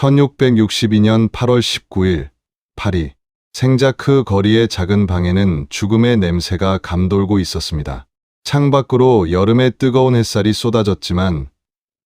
1662년 8월 19일 파리 생자크 거리의 작은 방에는 죽음의 냄새가 감돌고 있었습니다. 창밖으로 여름의 뜨거운 햇살이 쏟아졌지만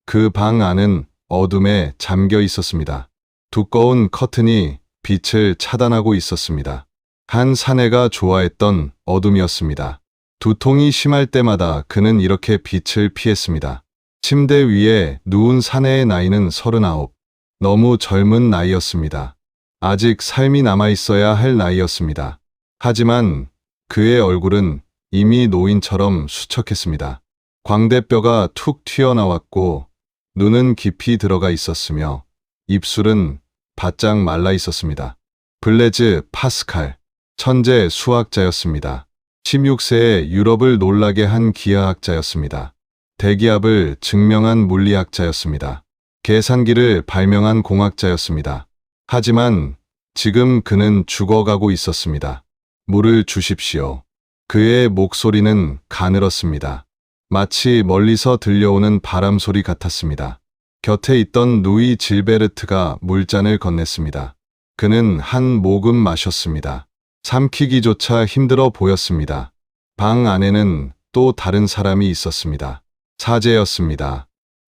그 방 안은 어둠에 잠겨 있었습니다. 두꺼운 커튼이 빛을 차단하고 있었습니다. 한 사내가 좋아했던 어둠이었습니다. 두통이 심할 때마다 그는 이렇게 빛을 피했습니다. 침대 위에 누운 사내의 나이는 39. 너무 젊은 나이였습니다. 아직 삶이 남아있어야 할 나이였습니다. 하지만 그의 얼굴은 이미 노인처럼 수척했습니다. 광대뼈가 툭 튀어나왔고 눈은 깊이 들어가 있었으며 입술은 바짝 말라 있었습니다. 블레즈 파스칼, 천재 수학자였습니다. 16세에 유럽을 놀라게 한 기하학자였습니다. 대기압을 증명한 물리학자였습니다. 계산기를 발명한 공학자였습니다. 하지만 지금 그는 죽어가고 있었습니다. 물을 주십시오. 그의 목소리는 가늘었습니다. 마치 멀리서 들려오는 바람 소리 같았습니다. 곁에 있던 누이 질베르트가 물잔을 건넸습니다. 그는 한 모금 마셨습니다. 삼키기조차 힘들어 보였습니다. 방 안에는 또 다른 사람이 있었습니다. 사제였습니다.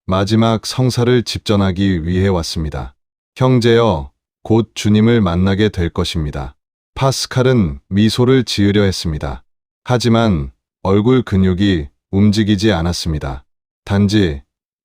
마지막 성사를 집전하기 위해 왔습니다. 형제여, 곧 주님을 만나게 될 것입니다. 파스칼은 미소를 지으려 했습니다. 하지만 얼굴 근육이 움직이지 않았습니다. 단지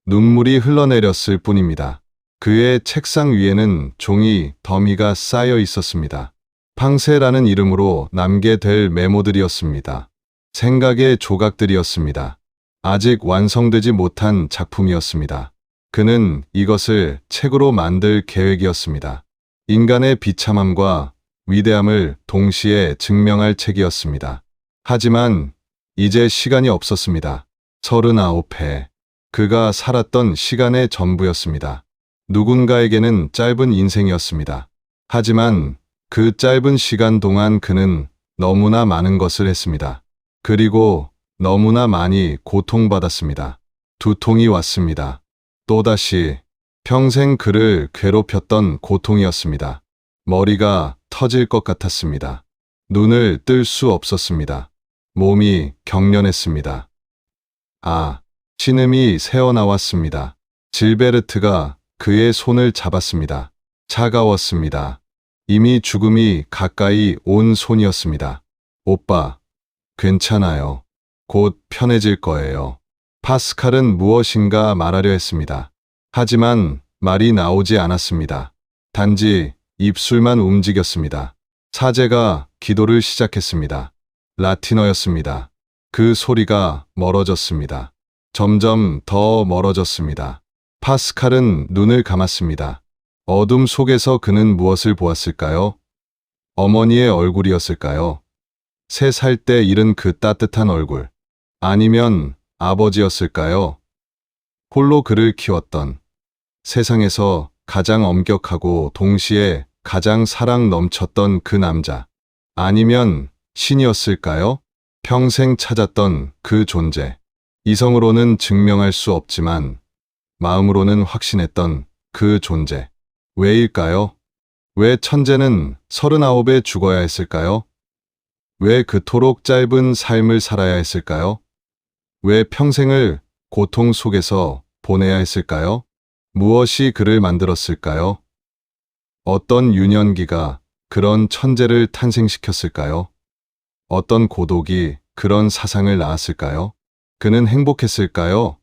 눈물이 흘러내렸을 뿐입니다. 그의 책상 위에는 종이 더미가 쌓여 있었습니다. 팡세라는 이름으로 남게 될 메모들이었습니다. 생각의 조각들이었습니다. 아직 완성되지 못한 작품이었습니다. 그는 이것을 책으로 만들 계획이었습니다. 인간의 비참함과 위대함을 동시에 증명할 책이었습니다. 하지만 이제 시간이 없었습니다. 39회. 그가 살았던 시간의 전부였습니다. 누군가에게는 짧은 인생이었습니다. 하지만 그 짧은 시간 동안 그는 너무나 많은 것을 했습니다. 그리고 너무나 많이 고통받았습니다. 두통이 왔습니다. 또다시 평생 그를 괴롭혔던 고통이었습니다. 머리가 터질 것 같았습니다. 눈을 뜰 수 없었습니다. 몸이 경련했습니다. 신음이 새어나왔습니다. 질베르트가 그의 손을 잡았습니다. 차가웠습니다. 이미 죽음이 가까이 온 손이었습니다. 오빠, 괜찮아요. 곧 편해질 거예요. 파스칼은 무엇인가 말하려 했습니다. 하지만 말이 나오지 않았습니다. 단지 입술만 움직였습니다. 사제가 기도를 시작했습니다. 라틴어였습니다. 그 소리가 멀어졌습니다. 점점 더 멀어졌습니다. 파스칼은 눈을 감았습니다. 어둠 속에서 그는 무엇을 보았을까요? 어머니의 얼굴이었을까요? 3살 때 잃은 그 따뜻한 얼굴. 아니면 아버지였을까요? 홀로 그를 키웠던, 세상에서 가장 엄격하고 동시에 가장 사랑 넘쳤던 그 남자. 아니면 신이었을까요? 평생 찾았던 그 존재. 이성으로는 증명할 수 없지만 마음으로는 확신했던 그 존재. 왜일까요? 왜 천재는 39에 죽어야 했을까요? 왜 그토록 짧은 삶을 살아야 했을까요? 왜 평생을 고통 속에서 보내야 했을까요? 무엇이 그를 만들었을까요? 어떤 유년기가 그런 천재를 탄생시켰을까요? 어떤 고독이 그런 사상을 낳았을까요? 그는 행복했을까요?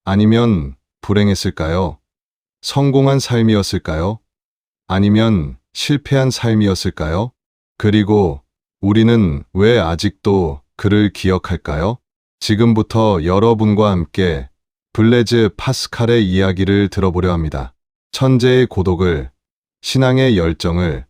아니면 불행했을까요? 성공한 삶이었을까요? 아니면 실패한 삶이었을까요? 그리고 우리는 왜 아직도 그를 기억할까요? 지금부터 여러분과 함께 블레즈 파스칼의 이야기를 들어보려 합니다. 천재의 고독을, 신앙의 열정을,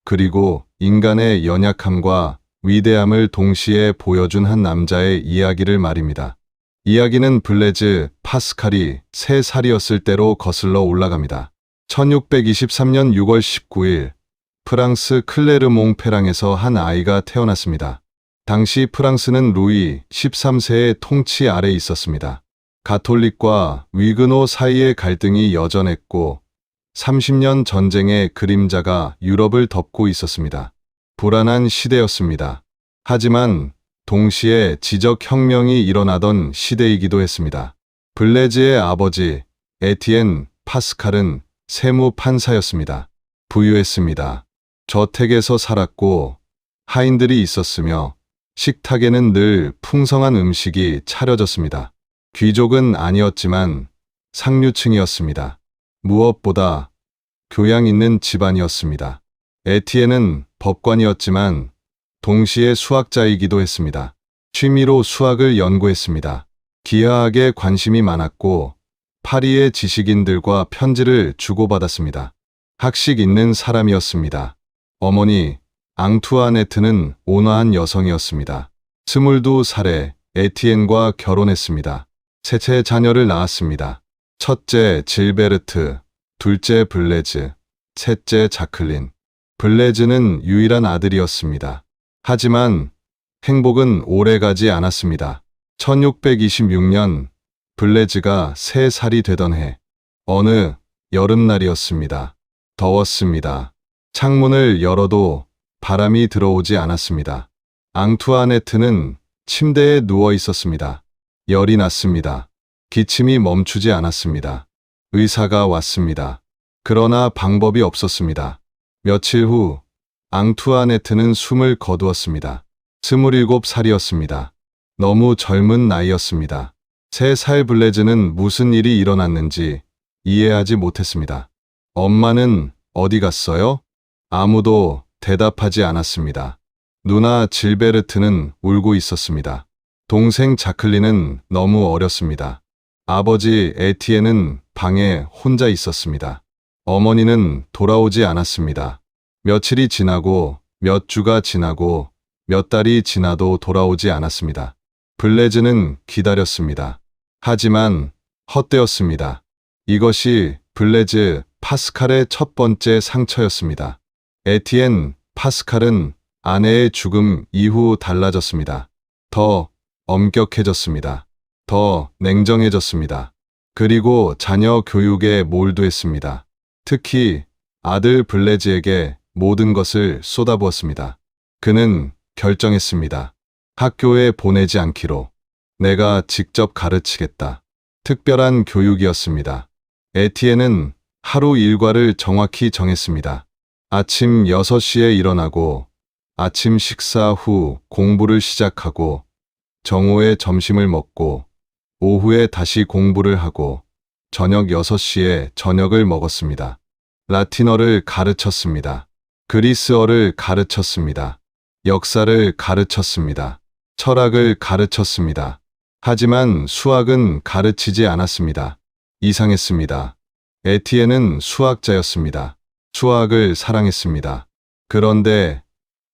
그리고 인간의 연약함과 위대함을 동시에 보여준 한 남자의 이야기를 말입니다. 이야기는 블레즈 파스칼이 3살이었을 때로 거슬러 올라갑니다. 1623년 6월 19일 프랑스 클레르몽 페랑에서 한 아이가 태어났습니다. 당시 프랑스는 루이 13세의 통치 아래 있었습니다. 가톨릭과 위그노 사이의 갈등이 여전했고 30년 전쟁의 그림자가 유럽을 덮고 있었습니다. 불안한 시대였습니다. 하지만 동시에 지적혁명이 일어나던 시대이기도 했습니다. 블레즈의 아버지 에티엔 파스칼은 세무 판사였습니다. 부유했습니다. 저택에서 살았고 하인들이 있었으며 식탁에는 늘 풍성한 음식이 차려졌습니다. 귀족은 아니었지만 상류층이었습니다. 무엇보다 교양 있는 집안이었습니다. 에티엔은 법관이었지만 동시에 수학자이기도 했습니다. 취미로 수학을 연구했습니다. 기하학에 관심이 많았고 파리의 지식인들과 편지를 주고받았습니다. 학식 있는 사람이었습니다. 어머니 앙투아네트는 온화한 여성이었습니다. 22살에 에티엔과 결혼했습니다. 셋째 자녀를 낳았습니다. 첫째 질베르트, 둘째 블레즈, 셋째 자클린. 블레즈는 유일한 아들이었습니다. 하지만 행복은 오래가지 않았습니다. 1626년 블레즈가 3살이 되던 해, 어느 여름날이었습니다. 더웠습니다. 창문을 열어도 바람이 들어오지 않았습니다. 앙투아네트는 침대에 누워 있었습니다. 열이 났습니다. 기침이 멈추지 않았습니다. 의사가 왔습니다. 그러나 방법이 없었습니다. 며칠 후 앙투아네트는 숨을 거두었습니다. 27살이었습니다. 너무 젊은 나이였습니다. 3살 블레즈는 무슨 일이 일어났는지 이해하지 못했습니다. 엄마는 어디 갔어요? 아무도 대답하지 않았습니다. 누나 질베르트는 울고 있었습니다. 동생 자클린은 너무 어렸습니다. 아버지 에티엔은 방에 혼자 있었습니다. 어머니는 돌아오지 않았습니다. 며칠이 지나고 몇 주가 지나고 몇 달이 지나도 돌아오지 않았습니다. 블레즈는 기다렸습니다. 하지만 헛되었습니다. 이것이 블레즈 파스칼의 첫 번째 상처였습니다. 에티엔 파스칼은 아내의 죽음 이후 달라졌습니다. 더 엄격해졌습니다. 더 냉정해졌습니다. 그리고 자녀 교육에 몰두했습니다. 특히 아들 블레즈에게 모든 것을 쏟아부었습니다. 그는 결정했습니다. 학교에 보내지 않기로. 내가 직접 가르치겠다. 특별한 교육이었습니다. 에티엔은 하루 일과를 정확히 정했습니다. 아침 6시에 일어나고 아침 식사 후 공부를 시작하고 정오에 점심을 먹고 오후에 다시 공부를 하고 저녁 6시에 저녁을 먹었습니다. 라틴어를 가르쳤습니다. 그리스어를 가르쳤습니다. 역사를 가르쳤습니다. 철학을 가르쳤습니다. 하지만 수학은 가르치지 않았습니다. 이상했습니다. 에티엔은 수학자였습니다. 수학을 사랑했습니다. 그런데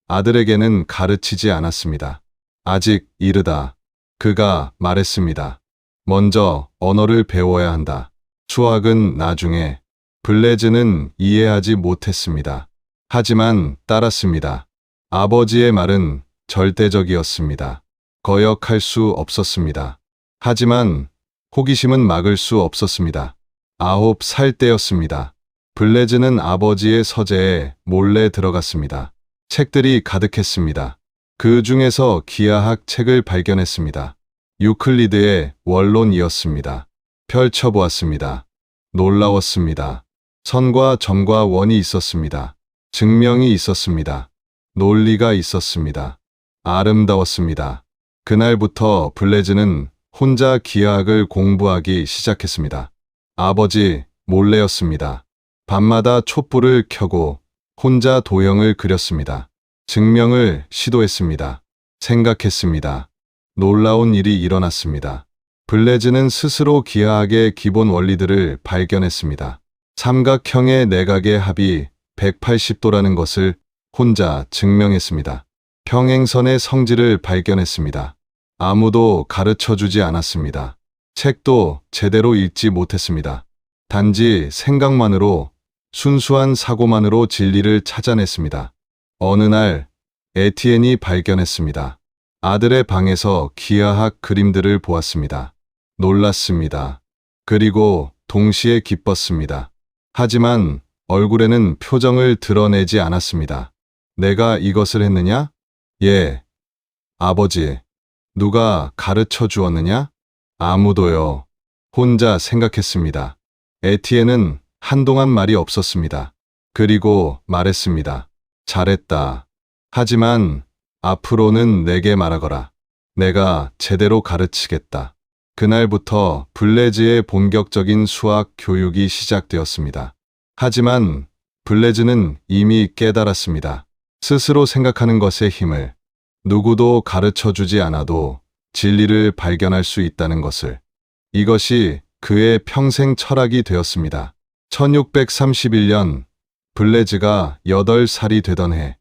아들에게는 가르치지 않았습니다. 아직 이르다. 그가 말했습니다. 먼저 언어를 배워야 한다. 수학은 나중에. 블레즈는 이해하지 못했습니다. 하지만 따랐습니다. 아버지의 말은 절대적이었습니다. 거역할 수 없었습니다. 하지만 호기심은 막을 수 없었습니다. 9살 때였습니다. 블레즈는 아버지의 서재에 몰래 들어갔습니다. 책들이 가득했습니다. 그 중에서 기하학 책을 발견했습니다. 유클리드의 원론이었습니다. 펼쳐보았습니다. 놀라웠습니다. 선과 점과 원이 있었습니다. 증명이 있었습니다. 논리가 있었습니다. 아름다웠습니다. 그날부터 블레즈는 혼자 기하학을 공부하기 시작했습니다. 아버지 몰래였습니다. 밤마다 촛불을 켜고 혼자 도형을 그렸습니다. 증명을 시도했습니다. 생각했습니다. 놀라운 일이 일어났습니다. 블레즈는 스스로 기하학의 기본 원리들을 발견했습니다. 삼각형의 내각의 합이 180도라는 것을 혼자 증명했습니다. 평행선의 성질을 발견했습니다. 아무도 가르쳐주지 않았습니다. 책도 제대로 읽지 못했습니다. 단지 생각만으로, 순수한 사고만으로 진리를 찾아냈습니다. 어느 날 에티엔이 발견했습니다. 아들의 방에서 기하학 그림들을 보았습니다. 놀랐습니다. 그리고 동시에 기뻤습니다. 하지만 얼굴에는 표정을 드러내지 않았습니다. 내가 이것을 했느냐? 예, 아버지. 누가 가르쳐 주었느냐? 아무도요. 혼자 생각했습니다. 에티엔은 한동안 말이 없었습니다. 그리고 말했습니다. 잘했다. 하지만 앞으로는 내게 말하거라. 내가 제대로 가르치겠다. 그날부터 블레즈의 본격적인 수학 교육이 시작되었습니다. 하지만 블레즈는 이미 깨달았습니다. 스스로 생각하는 것의 힘을, 누구도 가르쳐 주지 않아도 진리를 발견할 수 있다는 것을. 이것이 그의 평생 철학이 되었습니다. 1631년 블레즈가 8살이 되던 해,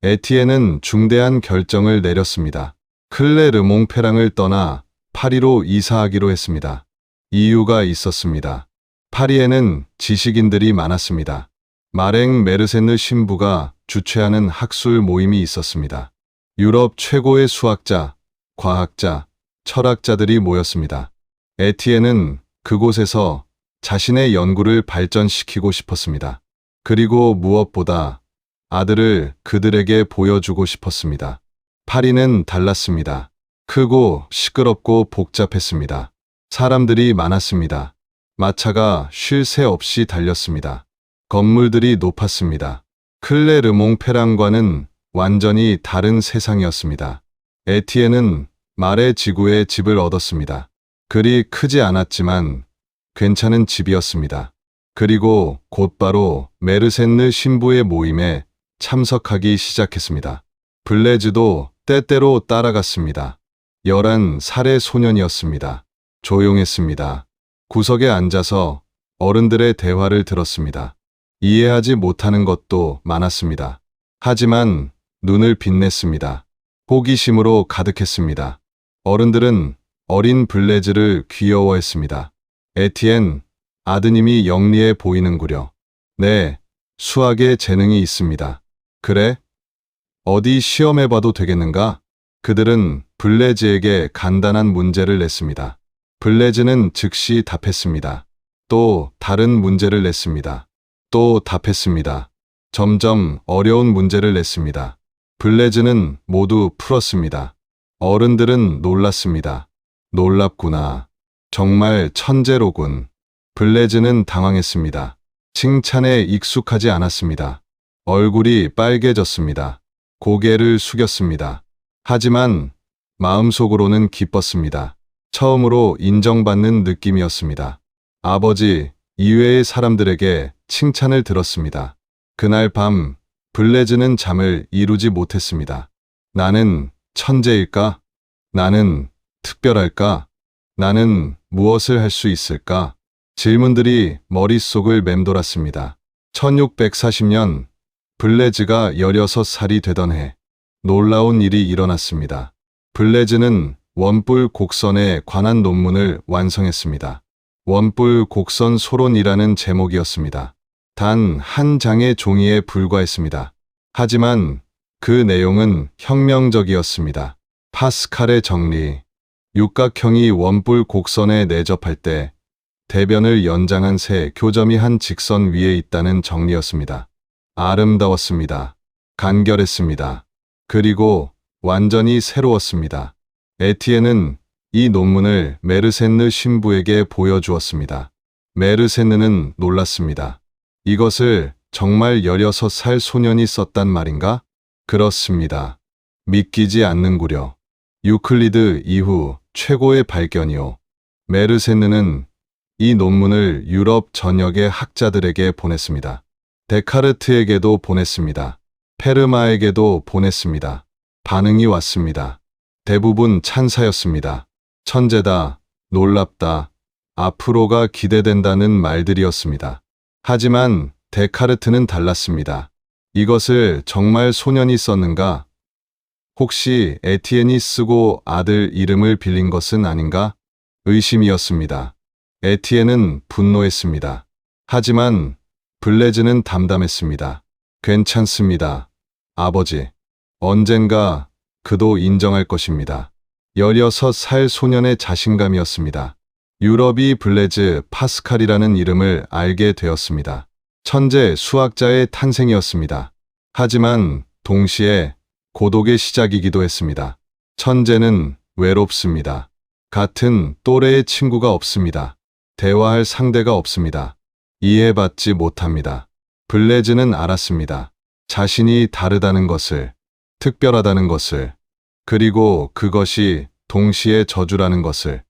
에티엔은 중대한 결정을 내렸습니다. 클레르몽페랑을 떠나 파리로 이사하기로 했습니다. 이유가 있었습니다. 파리에는 지식인들이 많았습니다. 마랭 메르센느 신부가 주최하는 학술 모임이 있었습니다. 유럽 최고의 수학자, 과학자, 철학자들이 모였습니다. 에티엔은 그곳에서 자신의 연구를 발전시키고 싶었습니다. 그리고 무엇보다 아들을 그들에게 보여주고 싶었습니다. 파리는 달랐습니다. 크고 시끄럽고 복잡했습니다. 사람들이 많았습니다. 마차가 쉴 새 없이 달렸습니다. 건물들이 높았습니다. 클레르몽페랑과는 완전히 다른 세상이었습니다. 에티엔은 마레 지구에 집을 얻었습니다. 그리 크지 않았지만 괜찮은 집이었습니다. 그리고 곧바로 메르센느 신부의 모임에 참석하기 시작했습니다. 블레즈도 때때로 따라갔습니다. 11살의 소년이었습니다. 조용했습니다. 구석에 앉아서 어른들의 대화를 들었습니다. 이해하지 못하는 것도 많았습니다. 하지만 눈을 빛냈습니다. 호기심으로 가득했습니다. 어른들은 어린 블레즈를 귀여워했습니다. 에티엔, 아드님이 영리해 보이는구려. 네, 수학에 재능이 있습니다. 그래? 어디 시험해봐도 되겠는가? 그들은 블레즈에게 간단한 문제를 냈습니다. 블레즈는 즉시 답했습니다. 또 다른 문제를 냈습니다. 또 답했습니다. 점점 어려운 문제를 냈습니다. 블레즈는 모두 풀었습니다. 어른들은 놀랐습니다. 놀랍구나. 정말 천재로군. 블레즈는 당황했습니다. 칭찬에 익숙하지 않았습니다. 얼굴이 빨개졌습니다. 고개를 숙였습니다. 하지만 마음속으로는 기뻤습니다. 처음으로 인정받는 느낌이었습니다. 아버지 이외의 사람들에게 칭찬을 들었습니다. 그날 밤 블레즈는 잠을 이루지 못했습니다. 나는 천재일까? 나는 특별할까? 나는 무엇을 할 수 있을까? 질문들이 머릿속을 맴돌았습니다. 1640년 블레즈가 16살이 되던 해 놀라운 일이 일어났습니다. 블레즈는 원뿔 곡선에 관한 논문을 완성했습니다. 원뿔 곡선 소론이라는 제목이었습니다. 단 한 장의 종이에 불과했습니다. 하지만 그 내용은 혁명적이었습니다. 파스칼의 정리, 육각형이 원뿔 곡선에 내접할 때 대변을 연장한 세 교점이 한 직선 위에 있다는 정리였습니다. 아름다웠습니다. 간결했습니다. 그리고 완전히 새로웠습니다. 에티엔은 이 논문을 메르센느 신부에게 보여주었습니다. 메르센느는 놀랐습니다. 이것을 정말 16살 소년이 썼단 말인가? 그렇습니다. 믿기지 않는구려. 유클리드 이후 최고의 발견이요. 메르센느는 이 논문을 유럽 전역의 학자들에게 보냈습니다. 데카르트에게도 보냈습니다. 페르마에게도 보냈습니다. 반응이 왔습니다. 대부분 찬사였습니다. 천재다, 놀랍다, 앞으로가 기대된다는 말들이었습니다. 하지만 데카르트는 달랐습니다. 이것을 정말 소년이 썼는가? 혹시 에티엔이 쓰고 아들 이름을 빌린 것은 아닌가? 의심이었습니다. 에티엔은 분노했습니다. 하지만 블레즈는 담담했습니다. 괜찮습니다. 아버지. 언젠가 그도 인정할 것입니다. 16살 소년의 자신감이었습니다. 유럽이 블레즈 파스칼이라는 이름을 알게 되었습니다. 천재 수학자의 탄생이었습니다. 하지만 동시에 고독의 시작이기도 했습니다. 천재는 외롭습니다. 같은 또래의 친구가 없습니다. 대화할 상대가 없습니다. 이해받지 못합니다. 블레즈는 알았습니다. 자신이 다르다는 것을, 특별하다는 것을, 그리고 그것이 동시에 저주라는 것을.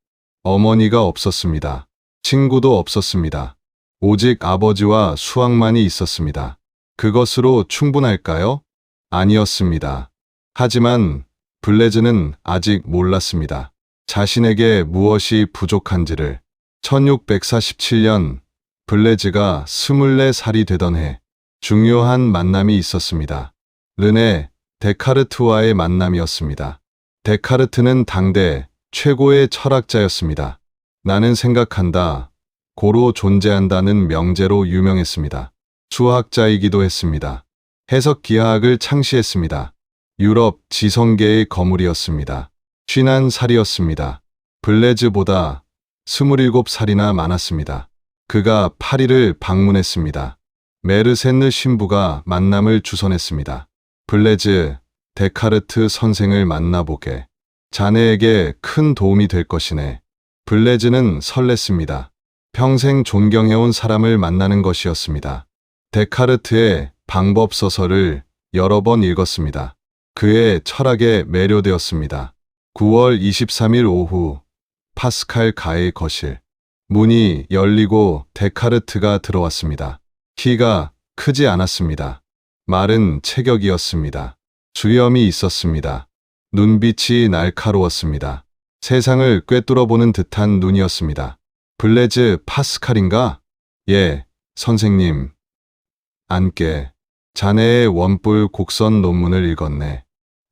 어머니가 없었습니다. 친구도 없었습니다. 오직 아버지와 수학만이 있었습니다. 그것으로 충분할까요? 아니었습니다. 하지만 블레즈는 아직 몰랐습니다. 자신에게 무엇이 부족한지를. 1647년 블레즈가 24살이 되던 해 중요한 만남이 있었습니다. 르네 데카르트와의 만남이었습니다. 데카르트는 당대 최고의 철학자였습니다. 나는 생각한다, 고로 존재한다는 명제로 유명했습니다. 수학자이기도 했습니다. 해석 기하학을 창시했습니다. 유럽 지성계의 거물이었습니다. 51살이었습니다. 블레즈보다 27살이나 많았습니다. 그가 파리를 방문했습니다. 메르센느 신부가 만남을 주선했습니다. 블레즈, 데카르트 선생을 만나보게. 자네에게 큰 도움이 될 것이네. 블레즈는 설렜습니다. 평생 존경해온 사람을 만나는 것이었습니다. 데카르트의 방법서설을 여러 번 읽었습니다. 그의 철학에 매료되었습니다. 9월 23일 오후 파스칼 가의 거실. 문이 열리고 데카르트가 들어왔습니다. 키가 크지 않았습니다. 마른 체격이었습니다. 수염이 있었습니다. 눈빛이 날카로웠습니다. 세상을 꿰뚫어보는 듯한 눈이었습니다. 블레즈 파스칼인가? 예, 선생님. 앉게. 자네의 원뿔 곡선 논문을 읽었네.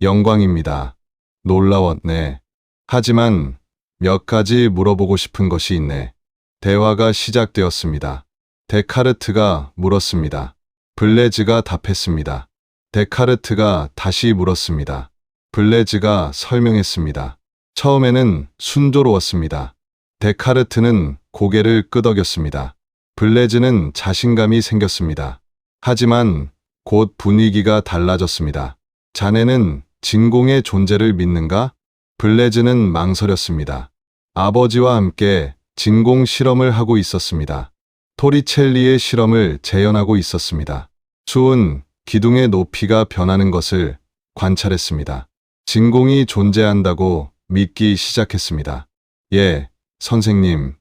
영광입니다. 놀라웠네. 하지만 몇 가지 물어보고 싶은 것이 있네. 대화가 시작되었습니다. 데카르트가 물었습니다. 블레즈가 답했습니다. 데카르트가 다시 물었습니다. 블레즈가 설명했습니다. 처음에는 순조로웠습니다. 데카르트는 고개를 끄덕였습니다. 블레즈는 자신감이 생겼습니다. 하지만 곧 분위기가 달라졌습니다. 자네는 진공의 존재를 믿는가? 블레즈는 망설였습니다. 아버지와 함께 진공 실험을 하고 있었습니다. 토리첼리의 실험을 재현하고 있었습니다. 수은 기둥의 높이가 변하는 것을 관찰했습니다. 진공이 존재한다고 믿기 시작했습니다. 예, 선생님.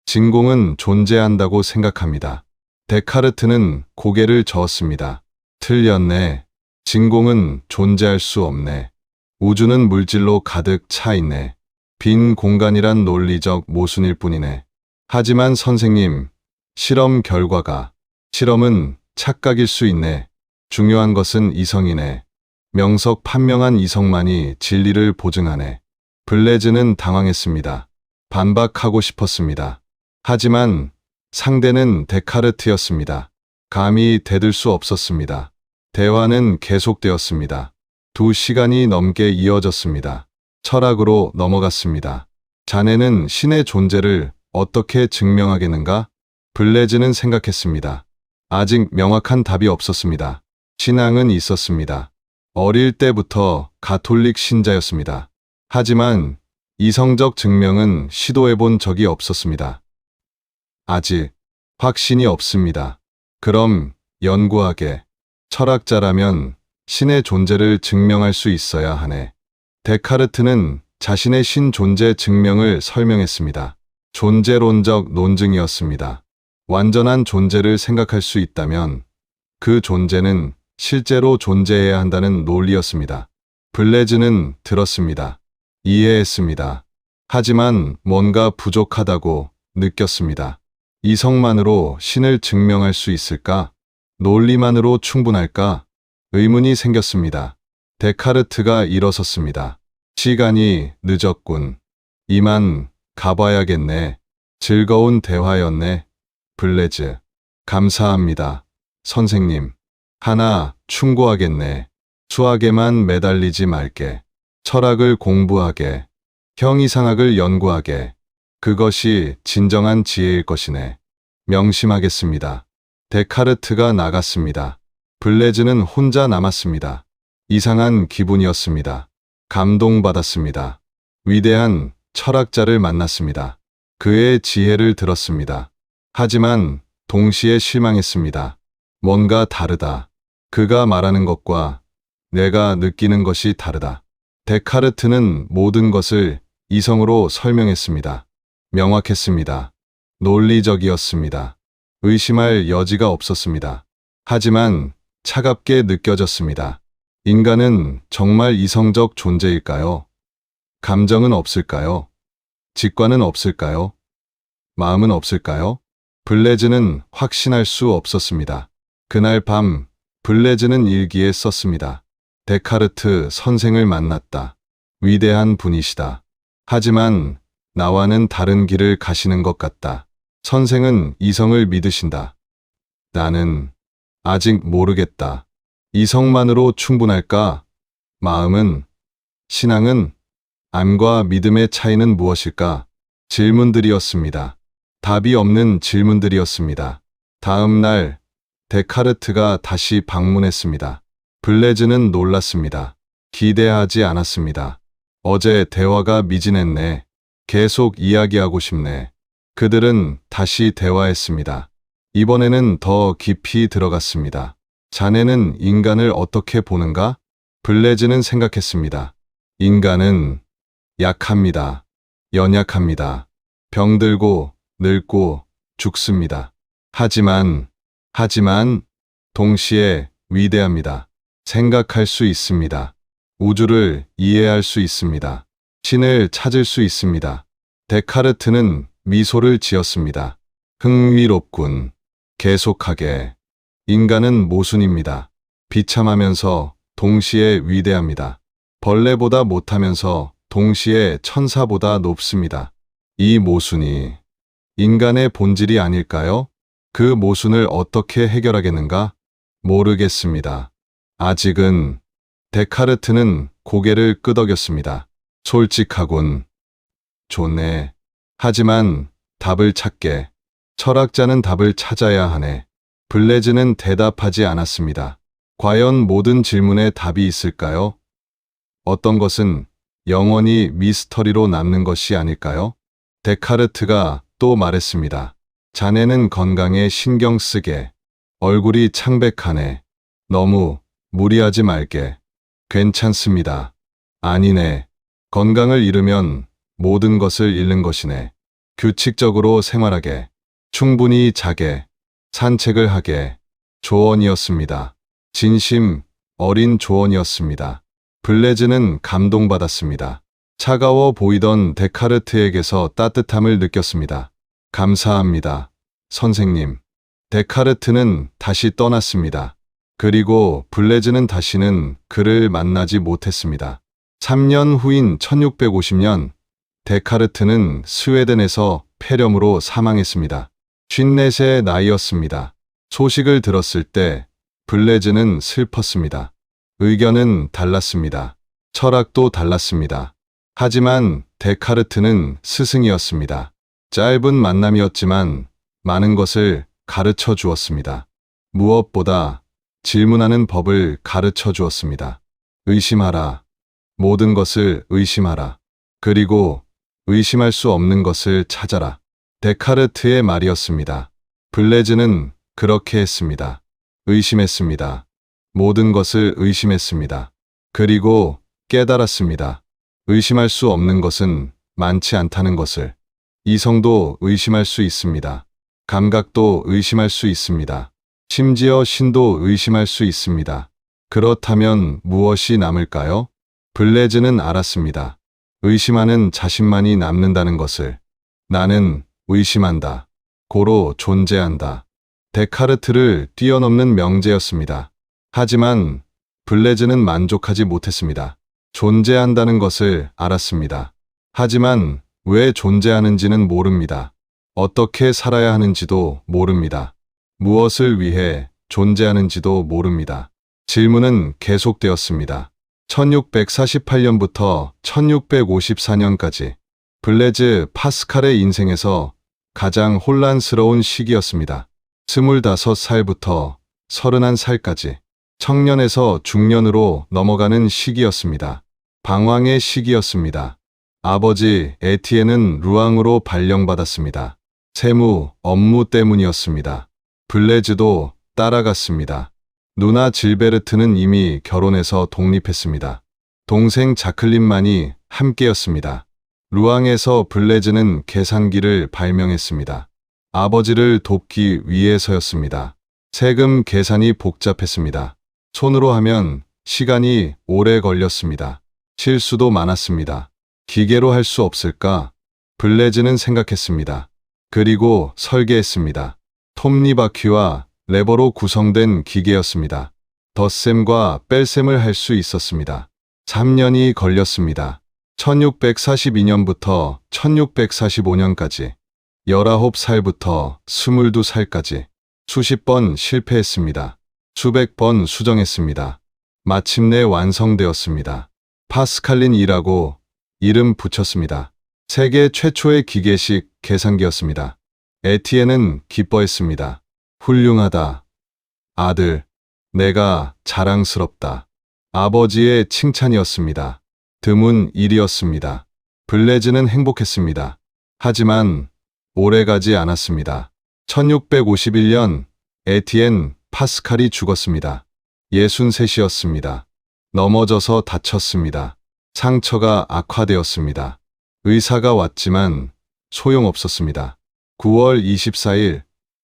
진공은 존재한다고 생각합니다. 데카르트는 고개를 저었습니다. 틀렸네. 진공은 존재할 수 없네. 우주는 물질로 가득 차 있네. 빈 공간이란 논리적 모순일 뿐이네. 하지만 선생님, 실험은 착각일 수 있네. 중요한 것은 이성이네. 명석판명한 이성만이 진리를 보증하네. 블레즈는 당황했습니다. 반박하고 싶었습니다. 하지만 상대는 데카르트였습니다. 감히 대들 수 없었습니다. 대화는 계속되었습니다. 2시간이 넘게 이어졌습니다. 철학으로 넘어갔습니다. 자네는 신의 존재를 어떻게 증명하겠는가? 블레즈는 생각했습니다. 아직 명확한 답이 없었습니다. 신앙은 있었습니다. 어릴 때부터 가톨릭 신자였습니다. 하지만 이성적 증명은 시도해본 적이 없었습니다. 아직 확신이 없습니다. 그럼 연구하게. 철학자라면 신의 존재를 증명할 수 있어야 하네. 데카르트는 자신의 신 존재 증명을 설명했습니다. 존재론적 논증이었습니다. 완전한 존재를 생각할 수 있다면 그 존재는 실제로 존재해야 한다는 논리였습니다. 블레즈는 들었습니다. 이해했습니다. 하지만 뭔가 부족하다고 느꼈습니다. 이성만으로 신을 증명할 수 있을까? 논리만으로 충분할까? 의문이 생겼습니다. 데카르트가 일어섰습니다. 시간이 늦었군. 이만 가봐야겠네. 즐거운 대화였네. 블레즈. 감사합니다. 선생님. 하나 충고하겠네. 수학에만 매달리지 말게. 철학을 공부하게. 형이상학을 연구하게. 그것이 진정한 지혜일 것이네. 명심하겠습니다. 데카르트가 나갔습니다. 블레즈는 혼자 남았습니다. 이상한 기분이었습니다. 감동받았습니다. 위대한 철학자를 만났습니다. 그의 지혜를 들었습니다. 하지만 동시에 실망했습니다. 뭔가 다르다. 그가 말하는 것과 내가 느끼는 것이 다르다. 데카르트는 모든 것을 이성으로 설명했습니다. 명확했습니다. 논리적이었습니다. 의심할 여지가 없었습니다. 하지만 차갑게 느껴졌습니다. 인간은 정말 이성적 존재일까요? 감정은 없을까요? 직관은 없을까요? 마음은 없을까요? 블레즈는 확신할 수 없었습니다. 그날 밤 블레즈는 일기에 썼습니다. 데카르트 선생을 만났다. 위대한 분이시다. 하지만 나와는 다른 길을 가시는 것 같다. 선생은 이성을 믿으신다. 나는 아직 모르겠다. 이성만으로 충분할까? 마음은, 신앙은, 암과 믿음의 차이는 무엇일까? 질문들이었습니다. 답이 없는 질문들이었습니다. 다음 날 데카르트가 다시 방문했습니다. 블레즈는 놀랐습니다. 기대하지 않았습니다. 어제 대화가 미진했네. 계속 이야기하고 싶네. 그들은 다시 대화했습니다. 이번에는 더 깊이 들어갔습니다. 자네는 인간을 어떻게 보는가? 블레즈는 생각했습니다. 인간은 약합니다. 연약합니다. 병들고 늙고 죽습니다. 하지만 동시에 위대합니다. 생각할 수 있습니다. 우주를 이해할 수 있습니다. 신을 찾을 수 있습니다. 데카르트는 미소를 지었습니다. 흥미롭군. 계속하게. 인간은 모순입니다. 비참하면서 동시에 위대합니다. 벌레보다 못하면서 동시에 천사보다 높습니다. 이 모순이 인간의 본질이 아닐까요? 그 모순을 어떻게 해결하겠는가? 모르겠습니다. 아직은. 데카르트는 고개를 끄덕였습니다. 솔직하군. 좋네. 하지만 답을 찾게. 철학자는 답을 찾아야 하네. 블레즈는 대답하지 않았습니다. 과연 모든 질문에 답이 있을까요? 어떤 것은 영원히 미스터리로 남는 것이 아닐까요? 데카르트가 또 말했습니다. 자네는 건강에 신경 쓰게. 얼굴이 창백하네. 너무 무리하지 말게. 괜찮습니다. 아니네. 건강을 잃으면 모든 것을 잃는 것이네. 규칙적으로 생활하게. 충분히 자게. 산책을 하게. 조언이었습니다. 진심 어린 조언이었습니다. 블레즈는 감동받았습니다. 차가워 보이던 데카르트에게서 따뜻함을 느꼈습니다. 감사합니다. 선생님. 데카르트는 다시 떠났습니다. 그리고 블레즈는 다시는 그를 만나지 못했습니다. 3년 후인 1650년, 데카르트는 스웨덴에서 폐렴으로 사망했습니다. 54의 나이였습니다. 소식을 들었을 때 블레즈는 슬펐습니다. 의견은 달랐습니다. 철학도 달랐습니다. 하지만 데카르트는 스승이었습니다. 짧은 만남이었지만 많은 것을 가르쳐 주었습니다. 무엇보다 질문하는 법을 가르쳐 주었습니다. 의심하라. 모든 것을 의심하라. 그리고 의심할 수 없는 것을 찾아라. 데카르트의 말이었습니다. 블레즈는 그렇게 했습니다. 의심했습니다. 모든 것을 의심했습니다. 그리고 깨달았습니다. 의심할 수 없는 것은 많지 않다는 것을. 이성도 의심할 수 있습니다. 감각도 의심할 수 있습니다. 심지어 신도 의심할 수 있습니다. 그렇다면 무엇이 남을까요? 블레즈는 알았습니다. 의심하는 자신만이 남는다는 것을. 나는 의심한다. 고로 존재한다. 데카르트를 뛰어넘는 명제였습니다. 하지만 블레즈는 만족하지 못했습니다. 존재한다는 것을 알았습니다. 하지만 왜 존재하는지는 모릅니다. 어떻게 살아야 하는지도 모릅니다. 무엇을 위해 존재하는지도 모릅니다. 질문은 계속되었습니다. 1648년부터 1654년까지 블레즈 파스칼의 인생에서 가장 혼란스러운 시기였습니다. 25살부터 31살까지 청년에서 중년으로 넘어가는 시기였습니다. 방황의 시기였습니다. 아버지 에티엔은 루앙으로 발령받았습니다. 세무, 업무 때문이었습니다. 블레즈도 따라갔습니다. 누나 질베르트는 이미 결혼해서 독립했습니다. 동생 자클린만이 함께였습니다. 루앙에서 블레즈는 계산기를 발명했습니다. 아버지를 돕기 위해서였습니다. 세금 계산이 복잡했습니다. 손으로 하면 시간이 오래 걸렸습니다. 실수도 많았습니다. 기계로 할 수 없을까? 블레즈는 생각했습니다. 그리고 설계했습니다. 톱니바퀴와 레버로 구성된 기계였습니다. 덧셈과 뺄셈을 할 수 있었습니다. 3년이 걸렸습니다. 1642년부터 1645년까지 19살부터 22살까지 수십 번 실패했습니다. 수백 번 수정했습니다. 마침내 완성되었습니다. 파스칼린이라고 이름 붙였습니다. 세계 최초의 기계식 계산기였습니다. 에티엔은 기뻐했습니다. 훌륭하다. 아들, 내가 자랑스럽다. 아버지의 칭찬이었습니다. 드문 일이었습니다. 블레즈는 행복했습니다. 하지만 오래가지 않았습니다. 1651년 에티엔 파스칼이 죽었습니다. 63이었습니다. 넘어져서 다쳤습니다. 상처가 악화되었습니다. 의사가 왔지만 소용없었습니다. 9월 24일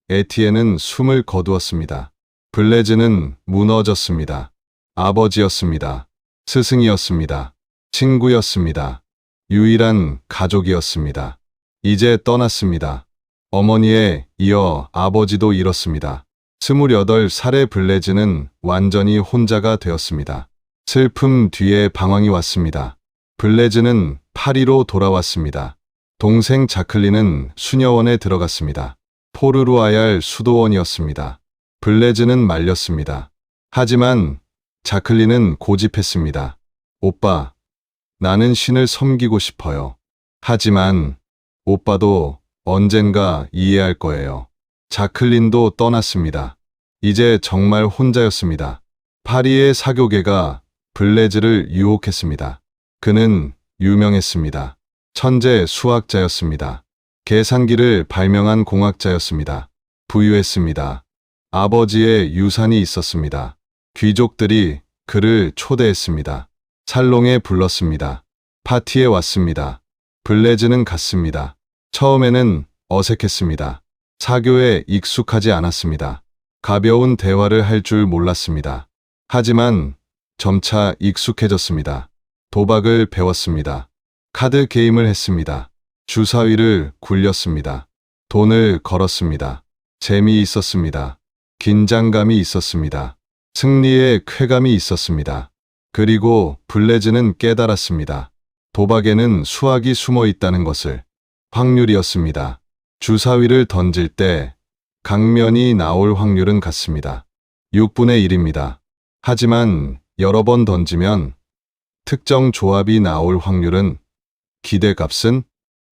에티엔은 숨을 거두었습니다. 블레즈는 무너졌습니다. 아버지였습니다. 스승이었습니다. 친구였습니다. 유일한 가족이었습니다. 이제 떠났습니다. 어머니에 이어 아버지도 잃었습니다. 28살의 블레즈는 완전히 혼자가 되었습니다. 슬픔 뒤에 방황이 왔습니다. 블레즈는 파리로 돌아왔습니다. 동생 자클린은 수녀원에 들어갔습니다. 포르루아얄 수도원이었습니다. 블레즈는 말렸습니다. 하지만 자클린은 고집했습니다. 오빠, 나는 신을 섬기고 싶어요. 하지만 오빠도 언젠가 이해할 거예요. 자클린도 떠났습니다. 이제 정말 혼자였습니다. 파리의 사교계가 블레즈를 유혹했습니다. 그는 유명했습니다. 천재 수학자였습니다. 계산기를 발명한 공학자였습니다. 부유했습니다. 아버지의 유산이 있었습니다. 귀족들이 그를 초대했습니다. 살롱에 불렀습니다. 파티에 왔습니다. 블레즈는 갔습니다. 처음에는 어색했습니다. 사교에 익숙하지 않았습니다. 가벼운 대화를 할 줄 몰랐습니다. 하지만 점차 익숙해졌습니다. 도박을 배웠습니다. 카드 게임을 했습니다. 주사위를 굴렸습니다. 돈을 걸었습니다. 재미있었습니다. 긴장감이 있었습니다. 승리의 쾌감이 있었습니다. 그리고 블레즈는 깨달았습니다. 도박에는 수학이 숨어 있다는 것을. 확률이었습니다. 주사위를 던질 때 강면이 나올 확률은 같습니다. 6분의 1입니다. 하지만 여러 번 던지면 특정 조합이 나올 확률은 기대값은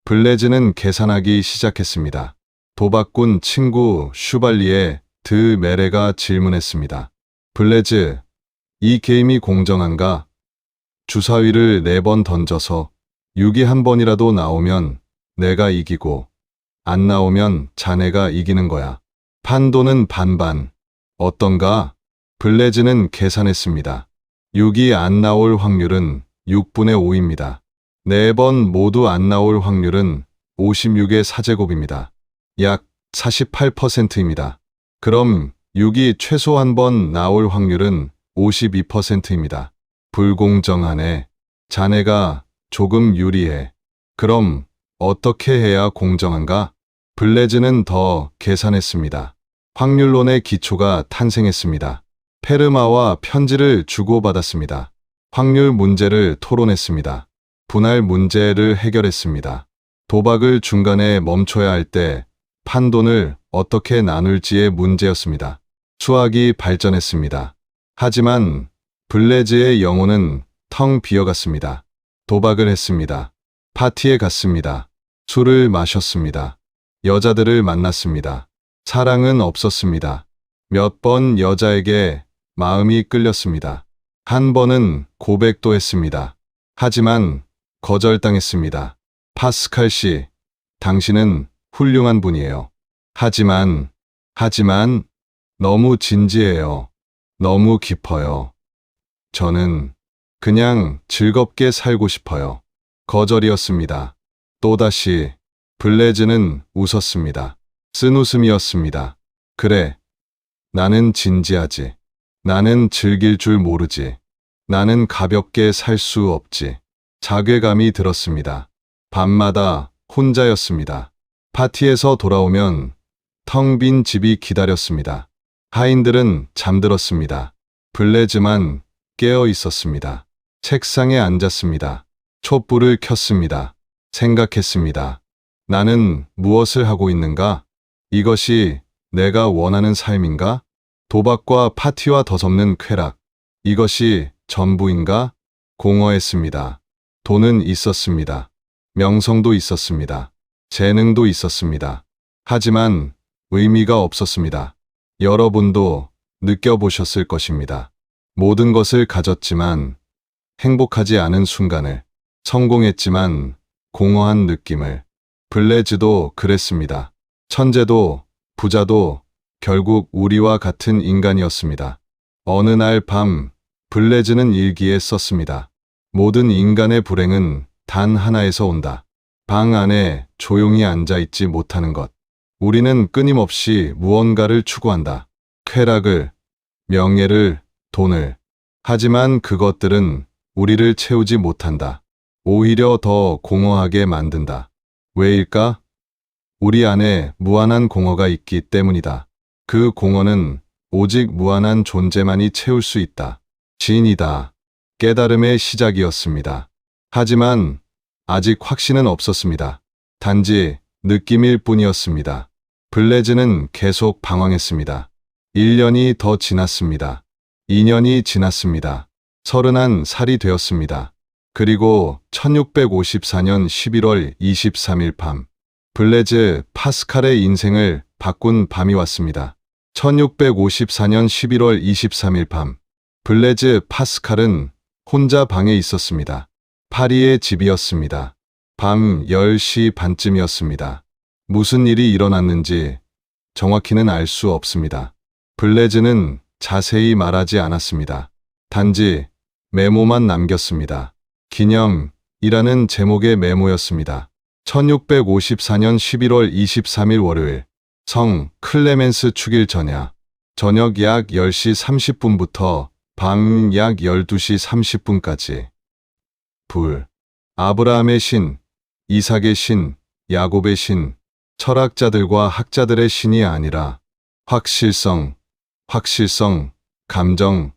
블레즈는 계산하기 시작했습니다. 도박꾼 친구 슈발리에 드 메레가 질문했습니다. 블레즈, 이 게임이 공정한가? 주사위를 4번 던져서 6이 한 번이라도 나오면 내가 이기고 안 나오면 자네가 이기는 거야. 판도는 반반. 어떤가? 블레즈는 계산했습니다. 6이 안 나올 확률은 6분의 5입니다. 4번 모두 안 나올 확률은 56의 4제곱입니다. 약 48%입니다. 그럼 6이 최소 한 번 나올 확률은 52%입니다. 불공정하네. 자네가 조금 유리해. 그럼 어떻게 해야 공정한가? 블레즈는 더 계산했습니다. 확률론의 기초가 탄생했습니다. 페르마와 편지를 주고받았습니다. 확률 문제를 토론했습니다. 분할 문제를 해결했습니다. 도박을 중간에 멈춰야 할 때 판돈을 어떻게 나눌지의 문제였습니다. 수학이 발전했습니다. 하지만 블레즈의 영혼은 텅 비어갔습니다. 도박을 했습니다. 파티에 갔습니다. 술을 마셨습니다. 여자들을 만났습니다. 사랑은 없었습니다. 몇 번 여자에게 마음이 끌렸습니다. 한 번은 고백도 했습니다. 하지만 거절당했습니다. 파스칼 씨, 당신은 훌륭한 분이에요. 하지만 너무 진지해요. 너무 깊어요. 저는 그냥 즐겁게 살고 싶어요. 거절이었습니다. 또다시 블레즈는 웃었습니다. 쓴웃음이었습니다. 그래, 나는 진지하지. 나는 즐길 줄 모르지. 나는 가볍게 살 수 없지. 자괴감이 들었습니다. 밤마다 혼자였습니다. 파티에서 돌아오면 텅 빈 집이 기다렸습니다. 하인들은 잠들었습니다. 블레즈만 깨어 있었습니다. 책상에 앉았습니다. 촛불을 켰습니다. 생각했습니다. 나는 무엇을 하고 있는가? 이것이 내가 원하는 삶인가? 도박과 파티와 더섭는 쾌락. 이것이 전부인가? 공허했습니다. 돈은 있었습니다. 명성도 있었습니다. 재능도 있었습니다. 하지만 의미가 없었습니다. 여러분도 느껴보셨을 것입니다. 모든 것을 가졌지만 행복하지 않은 순간을, 성공했지만 공허한 느낌을. 블레즈도 그랬습니다. 천재도 부자도 결국 우리와 같은 인간이었습니다. 어느 날 밤 블레즈는 일기에 썼습니다. 모든 인간의 불행은 단 하나에서 온다. 방 안에 조용히 앉아 있지 못하는 것. 우리는 끊임없이 무언가를 추구한다. 쾌락을, 명예를, 돈을. 하지만 그것들은 우리를 채우지 못한다. 오히려 더 공허하게 만든다. 왜일까? 우리 안에 무한한 공허가 있기 때문이다. 그 공허는 오직 무한한 존재만이 채울 수 있다. 진이다. 깨달음의 시작이었습니다. 하지만 아직 확신은 없었습니다. 단지 느낌일 뿐이었습니다. 블레즈는 계속 방황했습니다. 1년이 더 지났습니다. 2년이 지났습니다. 31살이 되었습니다. 그리고 1654년 11월 23일 밤, 블레즈 파스칼의 인생을 바꾼 밤이 왔습니다. 1654년 11월 23일 밤, 블레즈 파스칼은 혼자 방에 있었습니다. 파리의 집이었습니다. 밤 10시 반쯤이었습니다. 무슨 일이 일어났는지 정확히는 알 수 없습니다. 블레즈는 자세히 말하지 않았습니다. 단지 메모만 남겼습니다. 기념이라는 제목의 메모였습니다. 1654년 11월 23일 월요일, 성 클레멘스 축일 전야, 저녁 약 10시 30분부터 밤 약 12시 30분까지. 불, 아브라함의 신, 이삭의 신, 야곱의 신, 철학자들과 학자들의 신이 아니라 확실성, 감정,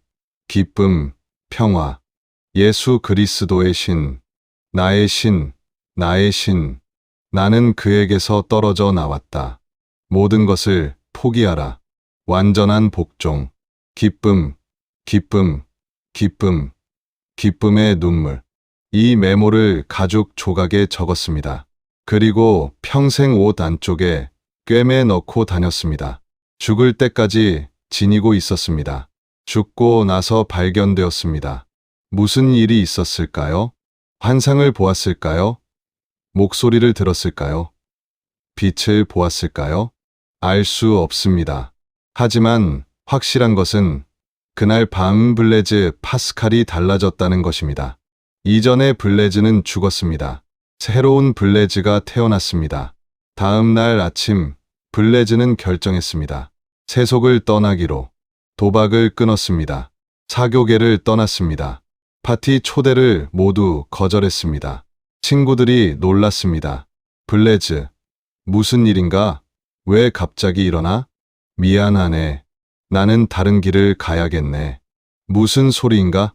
기쁨, 평화, 예수 그리스도의 신, 나의 신, 나의 신. 나는 그에게서 떨어져 나왔다. 모든 것을 포기하라. 완전한 복종, 기쁨, 기쁨의 눈물. 이 메모를 가죽 조각에 적었습니다. 그리고 평생 옷 안쪽에 꿰매 넣고 다녔습니다. 죽을 때까지 지니고 있었습니다. 죽고 나서 발견되었습니다. 무슨 일이 있었을까요? 환상을 보았을까요? 목소리를 들었을까요? 빛을 보았을까요? 알 수 없습니다. 하지만 확실한 것은 그날 밤 블레즈 파스칼이 달라졌다는 것입니다. 이전의 블레즈는 죽었습니다. 새로운 블레즈가 태어났습니다. 다음 날 아침 블레즈는 결정했습니다. 세속을 떠나기로. 도박을 끊었습니다. 사교계를 떠났습니다. 파티 초대를 모두 거절했습니다. 친구들이 놀랐습니다. 블레즈, 무슨 일인가? 왜 갑자기 일어나? 미안하네. 나는 다른 길을 가야겠네. 무슨 소리인가?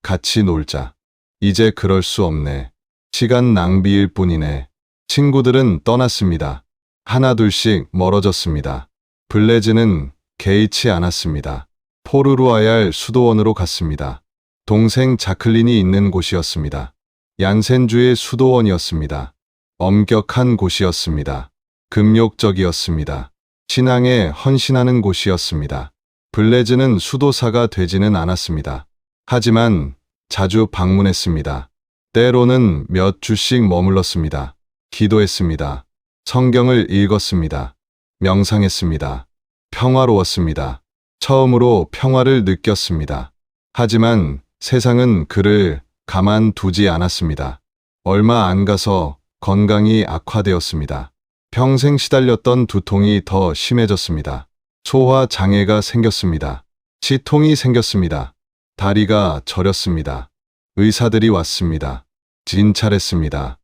같이 놀자. 이제 그럴 수 없네. 시간 낭비일 뿐이네. 친구들은 떠났습니다. 하나둘씩 멀어졌습니다. 블레즈는 개의치 않았습니다. 포르루아얄 수도원으로 갔습니다. 동생 자클린이 있는 곳이었습니다. 얀센주의 수도원이었습니다. 엄격한 곳이었습니다. 금욕적이었습니다. 신앙에 헌신하는 곳이었습니다. 블레즈는 수도사가 되지는 않았습니다. 하지만 자주 방문했습니다. 때로는 몇 주씩 머물렀습니다. 기도했습니다. 성경을 읽었습니다. 명상했습니다. 평화로웠습니다. 처음으로 평화를 느꼈습니다. 하지만 세상은 그를 가만두지 않았습니다. 얼마 안 가서 건강이 악화되었습니다. 평생 시달렸던 두통이 더 심해졌습니다. 소화 장애가 생겼습니다. 치통이 생겼습니다. 다리가 저렸습니다. 의사들이 왔습니다. 진찰했습니다.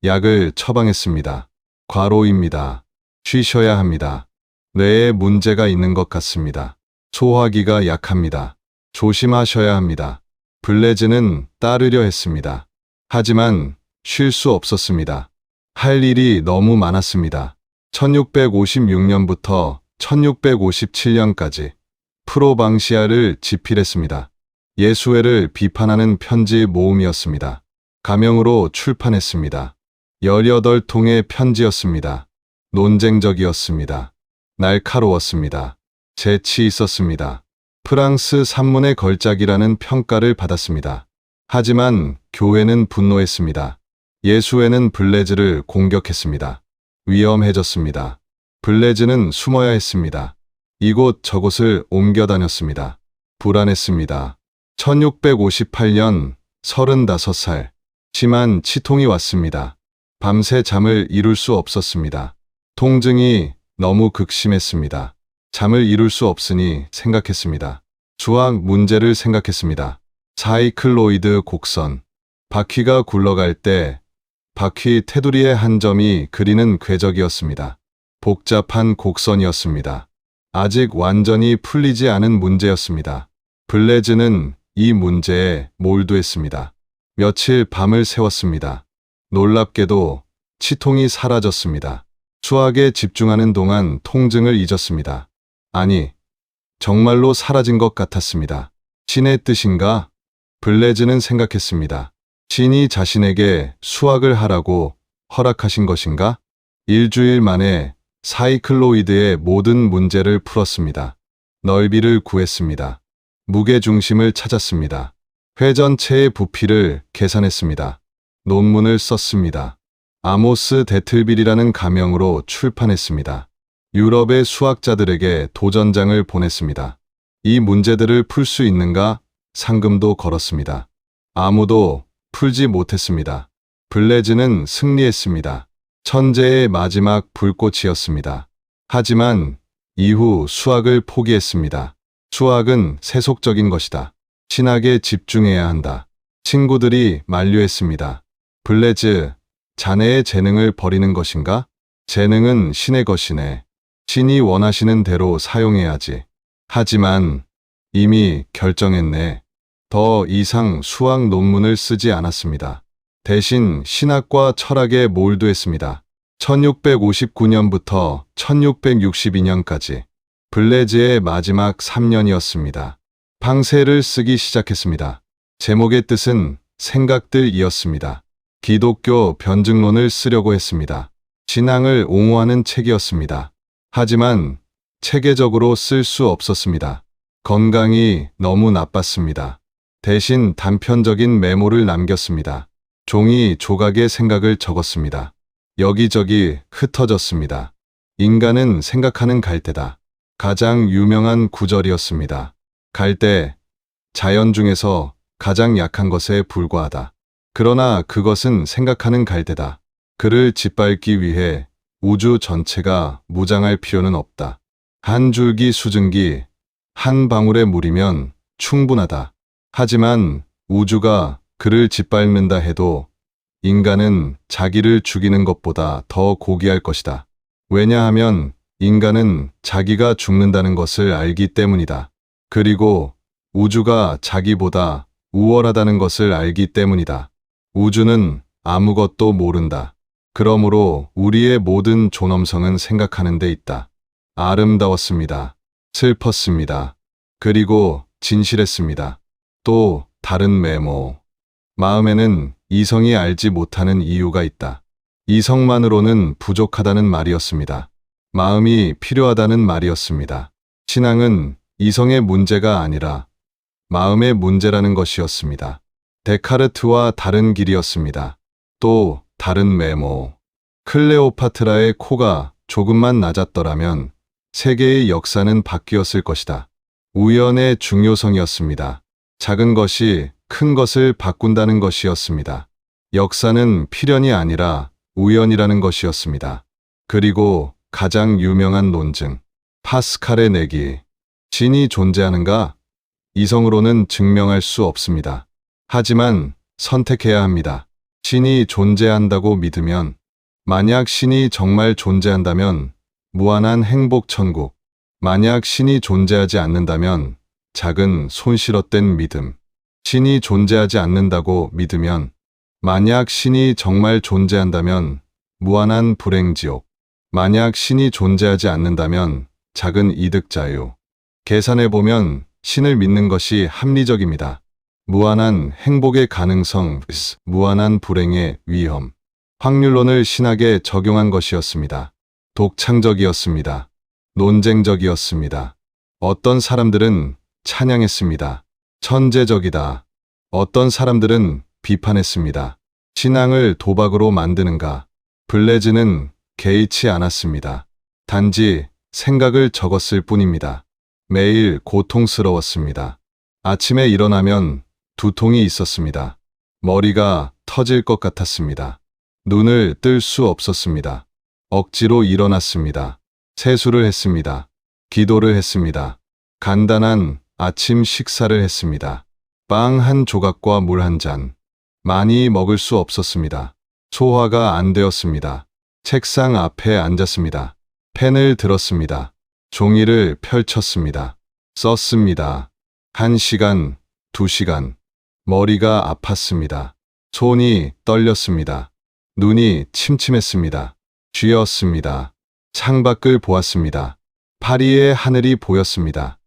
약을 처방했습니다. 과로입니다. 쉬셔야 합니다. 뇌에 문제가 있는 것 같습니다. 소화기가 약합니다. 조심하셔야 합니다. 블레즈는 따르려 했습니다. 하지만 쉴 수 없었습니다. 할 일이 너무 많았습니다. 1656년부터 1657년까지 프로방시아를 집필했습니다. 예수회를 비판하는 편지 모음이었습니다. 가명으로 출판했습니다. 18통의 편지였습니다. 논쟁적이었습니다. 날카로웠습니다. 재치 있었습니다. 프랑스 산문의 걸작이라는 평가를 받았습니다. 하지만 교회는 분노했습니다. 예수회는 블레즈를 공격했습니다. 위험해졌습니다. 블레즈는 숨어야 했습니다. 이곳 저곳을 옮겨 다녔습니다. 불안했습니다. 1658년 35살 심한 치통이 왔습니다. 밤새 잠을 이룰 수 없었습니다. 통증이 너무 극심했습니다. 잠을 이룰 수 없으니 생각했습니다. 수학 문제를 생각했습니다. 사이클로이드 곡선. 바퀴가 굴러갈 때 바퀴 테두리의 한 점이 그리는 궤적이었습니다. 복잡한 곡선이었습니다. 아직 완전히 풀리지 않은 문제였습니다. 블레즈는 이 문제에 몰두했습니다. 며칠 밤을 새웠습니다. 놀랍게도 치통이 사라졌습니다. 수학에 집중하는 동안 통증을 잊었습니다. 아니, 정말로 사라진 것 같았습니다. 신의 뜻인가? 블레즈는 생각했습니다. 신이 자신에게 수학을 하라고 허락하신 것인가? 일주일 만에 사이클로이드의 모든 문제를 풀었습니다. 넓이를 구했습니다. 무게중심을 찾았습니다. 회전체의 부피를 계산했습니다. 논문을 썼습니다. 아모스 데틀빌이라는 가명으로 출판했습니다. 유럽의 수학자들에게 도전장을 보냈습니다. 이 문제들을 풀 수 있는가? 상금도 걸었습니다. 아무도 풀지 못했습니다. 블레즈는 승리했습니다. 천재의 마지막 불꽃이었습니다. 하지만 이후 수학을 포기했습니다. 수학은 세속적인 것이다. 신학에 집중해야 한다. 친구들이 만류했습니다. 블레즈, 자네의 재능을 버리는 것인가? 재능은 신의 것이네. 신이 원하시는 대로 사용해야지. 하지만 이미 결정했네. 더 이상 수학 논문을 쓰지 않았습니다. 대신 신학과 철학에 몰두했습니다. 1659년부터 1662년까지 블레즈의 마지막 3년이었습니다. 방세를 쓰기 시작했습니다. 제목의 뜻은 생각들이었습니다. 기독교 변증론을 쓰려고 했습니다. 신앙을 옹호하는 책이었습니다. 하지만 체계적으로 쓸 수 없었습니다. 건강이 너무 나빴습니다. 대신 단편적인 메모를 남겼습니다. 종이 조각에 생각을 적었습니다. 여기저기 흩어졌습니다. 인간은 생각하는 갈대다. 가장 유명한 구절이었습니다. 갈대, 자연 중에서 가장 약한 것에 불과하다. 그러나 그것은 생각하는 갈대다. 그를 짓밟기 위해 우주 전체가 무장할 필요는 없다. 한 줄기 수증기, 한 방울의 물이면 충분하다. 하지만 우주가 그를 짓밟는다 해도 인간은 자기를 죽이는 것보다 더 고귀할 것이다. 왜냐하면 인간은 자기가 죽는다는 것을 알기 때문이다. 그리고 우주가 자기보다 우월하다는 것을 알기 때문이다. 우주는 아무것도 모른다. 그러므로 우리의 모든 존엄성은 생각하는 데 있다. 아름다웠습니다. 슬펐습니다. 그리고 진실했습니다. 또 다른 메모. 마음에는 이성이 알지 못하는 이유가 있다. 이성만으로는 부족하다는 말이었습니다. 마음이 필요하다는 말이었습니다. 신앙은 이성의 문제가 아니라 마음의 문제라는 것이었습니다. 데카르트와 다른 길이었습니다. 또 다른 메모. 클레오파트라의 코가 조금만 낮았더라면 세계의 역사는 바뀌었을 것이다. 우연의 중요성이었습니다. 작은 것이 큰 것을 바꾼다는 것이었습니다. 역사는 필연이 아니라 우연이라는 것이었습니다. 그리고 가장 유명한 논증, 파스칼의 내기. 신이 존재하는가? 이성으로는 증명할 수 없습니다. 하지만 선택해야 합니다. 신이 존재한다고 믿으면, 만약 신이 정말 존재한다면 무한한 행복 천국, 만약 신이 존재하지 않는다면 작은 손실헛된 믿음, 신이 존재하지 않는다고 믿으면, 만약 신이 정말 존재한다면 무한한 불행지옥, 만약 신이 존재하지 않는다면 작은 이득 자유. 계산해보면 신을 믿는 것이 합리적입니다. 무한한 행복의 가능성, 무한한 불행의 위험. 확률론을 신학에 적용한 것이었습니다. 독창적이었습니다. 논쟁적이었습니다. 어떤 사람들은 찬양했습니다. 천재적이다. 어떤 사람들은 비판했습니다. 신앙을 도박으로 만드는가? 블레즈는 개의치 않았습니다. 단지 생각을 적었을 뿐입니다. 매일 고통스러웠습니다. 아침에 일어나면 두통이 있었습니다. 머리가 터질 것 같았습니다. 눈을 뜰 수 없었습니다. 억지로 일어났습니다. 세수를 했습니다. 기도를 했습니다. 간단한 아침 식사를 했습니다. 빵 한 조각과 물 한 잔. 많이 먹을 수 없었습니다. 소화가 안 되었습니다. 책상 앞에 앉았습니다. 펜을 들었습니다. 종이를 펼쳤습니다. 썼습니다. 1시간, 2시간. 머리가 아팠습니다. 손이 떨렸습니다. 눈이 침침했습니다. 쥐었습니다. 창밖을 보았습니다. 파리의 하늘이 보였습니다.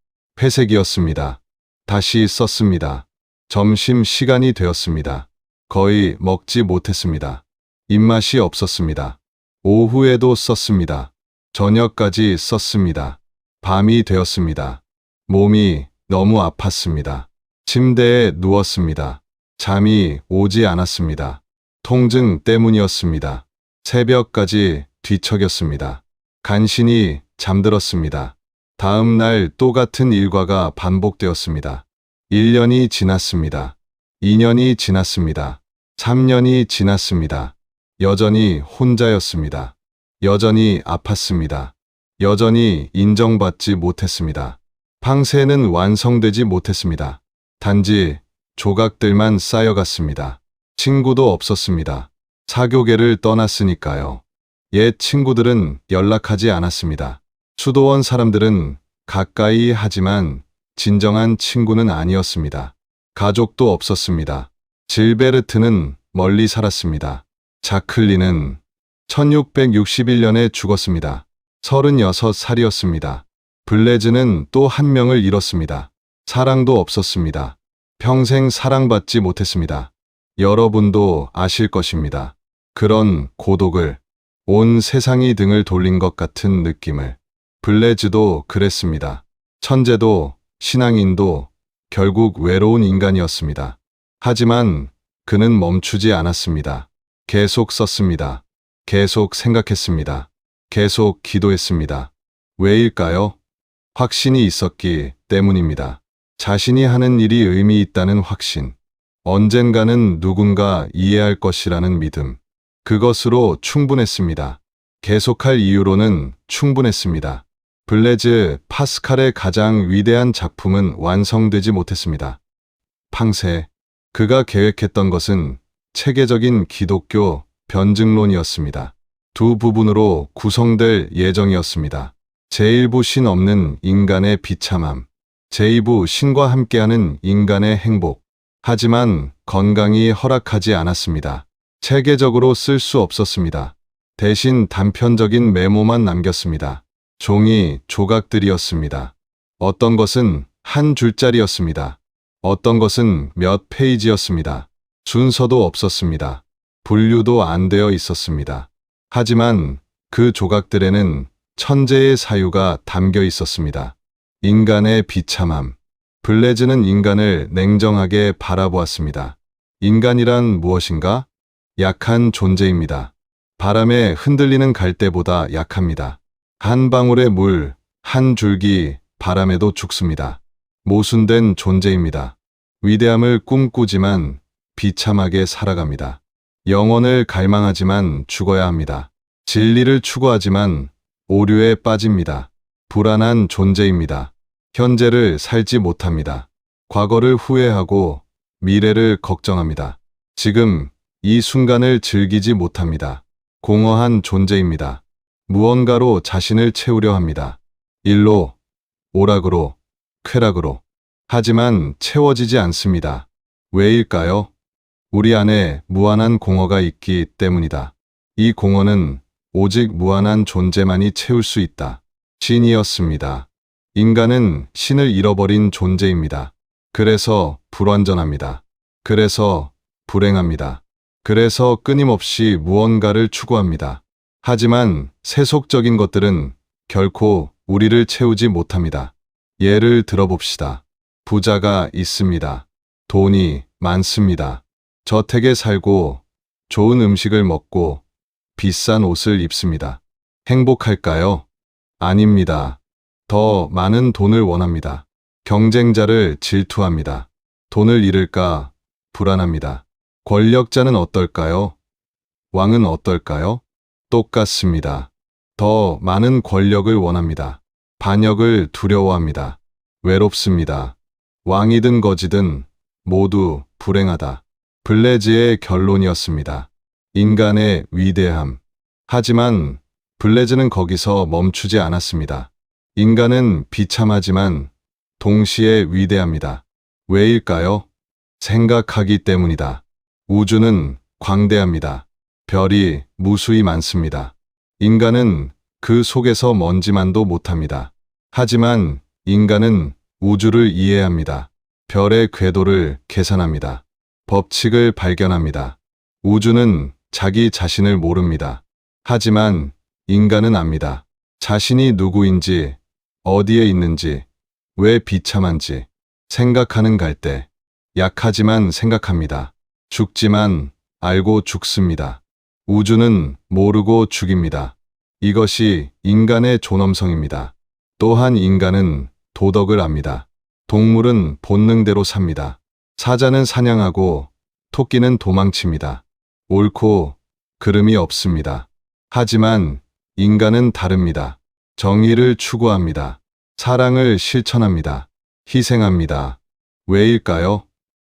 회색이었습니다. 다시 썼습니다. 점심 시간이 되었습니다. 거의 먹지 못했습니다. 입맛이 없었습니다. 오후에도 썼습니다. 저녁까지 썼습니다. 밤이 되었습니다. 몸이 너무 아팠습니다. 침대에 누웠습니다. 잠이 오지 않았습니다. 통증 때문이었습니다. 새벽까지 뒤척였습니다. 간신히 잠들었습니다. 다음 날 또 같은 일과가 반복되었습니다. 1년이 지났습니다. 2년이 지났습니다. 3년이 지났습니다. 여전히 혼자였습니다. 여전히 아팠습니다. 여전히 인정받지 못했습니다. 팡세는 완성되지 못했습니다. 단지 조각들만 쌓여갔습니다. 친구도 없었습니다. 사교계를 떠났으니까요. 옛 친구들은 연락하지 않았습니다. 수도원 사람들은 가까이 하지만 진정한 친구는 아니었습니다. 가족도 없었습니다. 질베르트는 멀리 살았습니다. 자클리는 1661년에 죽었습니다. 36살이었습니다. 블레즈는 또 한 명을 잃었습니다. 사랑도 없었습니다. 평생 사랑받지 못했습니다. 여러분도 아실 것입니다. 그런 고독을, 온 세상이 등을 돌린 것 같은 느낌을. 블레즈도 그랬습니다. 천재도 신앙인도 결국 외로운 인간이었습니다. 하지만 그는 멈추지 않았습니다. 계속 썼습니다. 계속 생각했습니다. 계속 기도했습니다. 왜일까요? 확신이 있었기 때문입니다. 자신이 하는 일이 의미 있다는 확신. 언젠가는 누군가 이해할 것이라는 믿음. 그것으로 충분했습니다. 계속할 이유로는 충분했습니다. 블레즈 파스칼의 가장 위대한 작품은 완성되지 못했습니다. 팡세. 그가 계획했던 것은 체계적인 기독교 변증론이었습니다. 두 부분으로 구성될 예정이었습니다. 제1부 신 없는 인간의 비참함, 제2부 신과 함께하는 인간의 행복. 하지만 건강이 허락하지 않았습니다. 체계적으로 쓸 수 없었습니다. 대신 단편적인 메모만 남겼습니다. 종이 조각들이었습니다. 어떤 것은 한 줄짜리였습니다. 어떤 것은 몇 페이지였습니다. 순서도 없었습니다. 분류도 안 되어 있었습니다. 하지만 그 조각들에는 천재의 사유가 담겨 있었습니다. 인간의 비참함. 블레즈는 인간을 냉정하게 바라보았습니다. 인간이란 무엇인가? 약한 존재입니다. 바람에 흔들리는 갈대보다 약합니다. 한 방울의 물, 한 줄기 바람에도 죽습니다. 모순된 존재입니다. 위대함을 꿈꾸지만 비참하게 살아갑니다. 영혼을 갈망하지만 죽어야 합니다. 진리를 추구하지만 오류에 빠집니다. 불안한 존재입니다. 현재를 살지 못합니다. 과거를 후회하고 미래를 걱정합니다. 지금 이 순간을 즐기지 못합니다. 공허한 존재입니다. 무언가로 자신을 채우려 합니다. 일로, 오락으로, 쾌락으로. 하지만 채워지지 않습니다. 왜일까요? 우리 안에 무한한 공허가 있기 때문이다. 이 공허는 오직 무한한 존재만이 채울 수 있다. 신이었습니다. 인간은 신을 잃어버린 존재입니다. 그래서 불완전합니다. 그래서 불행합니다. 그래서 끊임없이 무언가를 추구합니다. 하지만 세속적인 것들은 결코 우리를 채우지 못합니다. 예를 들어봅시다. 부자가 있습니다. 돈이 많습니다. 저택에 살고 좋은 음식을 먹고 비싼 옷을 입습니다. 행복할까요? 아닙니다. 더 많은 돈을 원합니다. 경쟁자를 질투합니다. 돈을 잃을까 불안합니다. 권력자는 어떨까요? 왕은 어떨까요? 똑같습니다. 더 많은 권력을 원합니다. 반역을 두려워합니다. 외롭습니다. 왕이든 거지든 모두 불행하다. 블레즈의 결론이었습니다. 인간의 위대함. 하지만 블레즈는 거기서 멈추지 않았습니다. 인간은 비참하지만 동시에 위대합니다. 왜일까요? 생각하기 때문이다. 우주는 광대합니다. 별이 무수히 많습니다. 인간은 그 속에서 먼지만도 못합니다. 하지만 인간은 우주를 이해합니다. 별의 궤도를 계산합니다. 법칙을 발견합니다. 우주는 자기 자신을 모릅니다. 하지만 인간은 압니다. 자신이 누구인지, 어디에 있는지, 왜 비참한지 생각하는 갈대. 약하지만 생각합니다. 죽지만 알고 죽습니다. 우주는 모르고 죽입니다. 이것이 인간의 존엄성입니다. 또한 인간은 도덕을 압니다. 동물은 본능대로 삽니다. 사자는 사냥하고 토끼는 도망칩니다. 옳고 그름이 없습니다. 하지만 인간은 다릅니다. 정의를 추구합니다. 사랑을 실천합니다. 희생합니다. 왜일까요?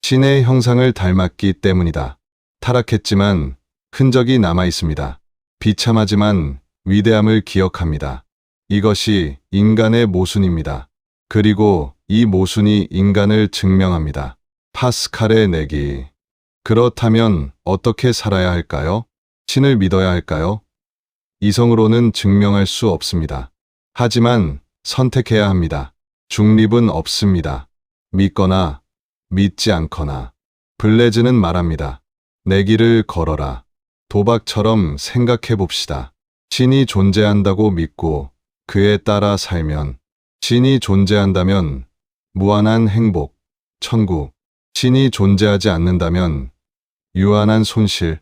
신의 형상을 닮았기 때문이다. 타락했지만 흔적이 남아 있습니다. 비참하지만 위대함을 기억합니다. 이것이 인간의 모순입니다. 그리고 이 모순이 인간을 증명합니다. 파스칼의 내기. 그렇다면 어떻게 살아야 할까요? 신을 믿어야 할까요? 이성으로는 증명할 수 없습니다. 하지만 선택해야 합니다. 중립은 없습니다. 믿거나 믿지 않거나. 블레즈는 말합니다. 내기를 걸어라. 도박처럼 생각해 봅시다. 신이 존재한다고 믿고 그에 따라 살면, 신이 존재한다면 무한한 행복, 천국. 신이 존재하지 않는다면 유한한 손실,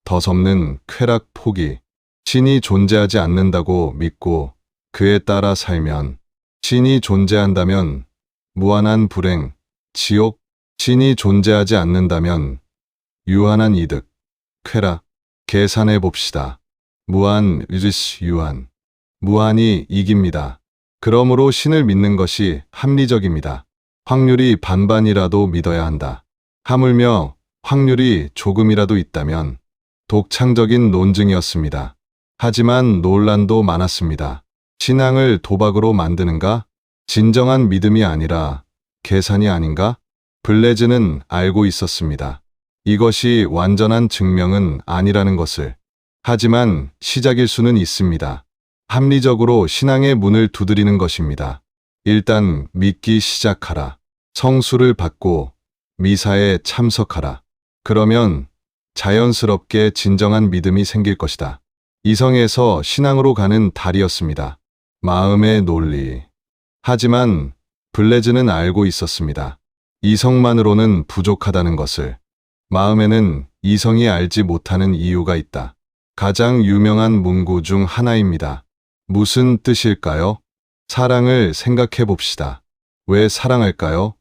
덧없는 쾌락 포기. 신이 존재하지 않는다고 믿고 그에 따라 살면, 신이 존재한다면 무한한 불행, 지옥. 신이 존재하지 않는다면 유한한 이득, 쾌락. 계산해 봅시다. 무한 vs 유한. 무한이 이깁니다. 그러므로 신을 믿는 것이 합리적입니다. 확률이 반반이라도 믿어야 한다. 하물며 확률이 조금이라도 있다면 독창적인 논증이었습니다. 하지만 논란도 많았습니다. 신앙을 도박으로 만드는가? 진정한 믿음이 아니라 계산이 아닌가? 블레즈는 알고 있었습니다. 이것이 완전한 증명은 아니라는 것을. 하지만 시작일 수는 있습니다. 합리적으로 신앙의 문을 두드리는 것입니다. 일단 믿기 시작하라. 성수를 받고 미사에 참석하라. 그러면 자연스럽게 진정한 믿음이 생길 것이다. 이성에서 신앙으로 가는 달이었습니다. 마음의 논리. 하지만 블레즈는 알고 있었습니다. 이성만으로는 부족하다는 것을. 마음에는 이성이 알지 못하는 이유가 있다. 가장 유명한 문구 중 하나입니다. 무슨 뜻일까요? 사랑을 생각해 봅시다. 왜 사랑할까요?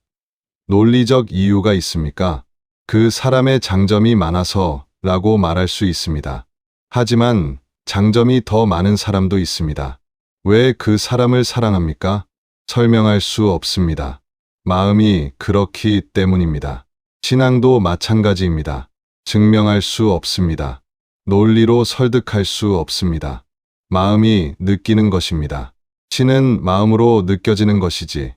논리적 이유가 있습니까? 그 사람의 장점이 많아서 라고 말할 수 있습니다. 하지만 장점이 더 많은 사람도 있습니다. 왜 그 사람을 사랑합니까? 설명할 수 없습니다. 마음이 그렇기 때문입니다. 신앙도 마찬가지입니다. 증명할 수 없습니다. 논리로 설득할 수 없습니다. 마음이 느끼는 것입니다. 신은 마음으로 느껴지는 것이지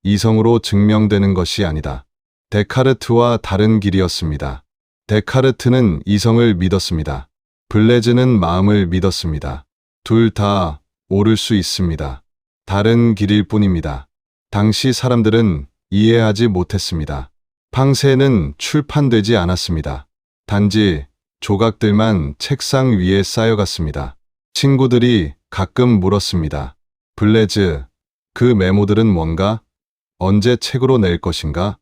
이성으로 증명되는 것이 아니다. 데카르트와 다른 길이었습니다. 데카르트는 이성을 믿었습니다. 블레즈는 마음을 믿었습니다. 둘 다 옳을 수 있습니다. 다른 길일 뿐입니다. 당시 사람들은 이해하지 못했습니다. 팡세는 출판되지 않았습니다. 단지 조각들만 책상 위에 쌓여갔습니다. 친구들이 가끔 물었습니다. 블레즈, 그 메모들은 뭔가? 언제 책으로 낼 것인가?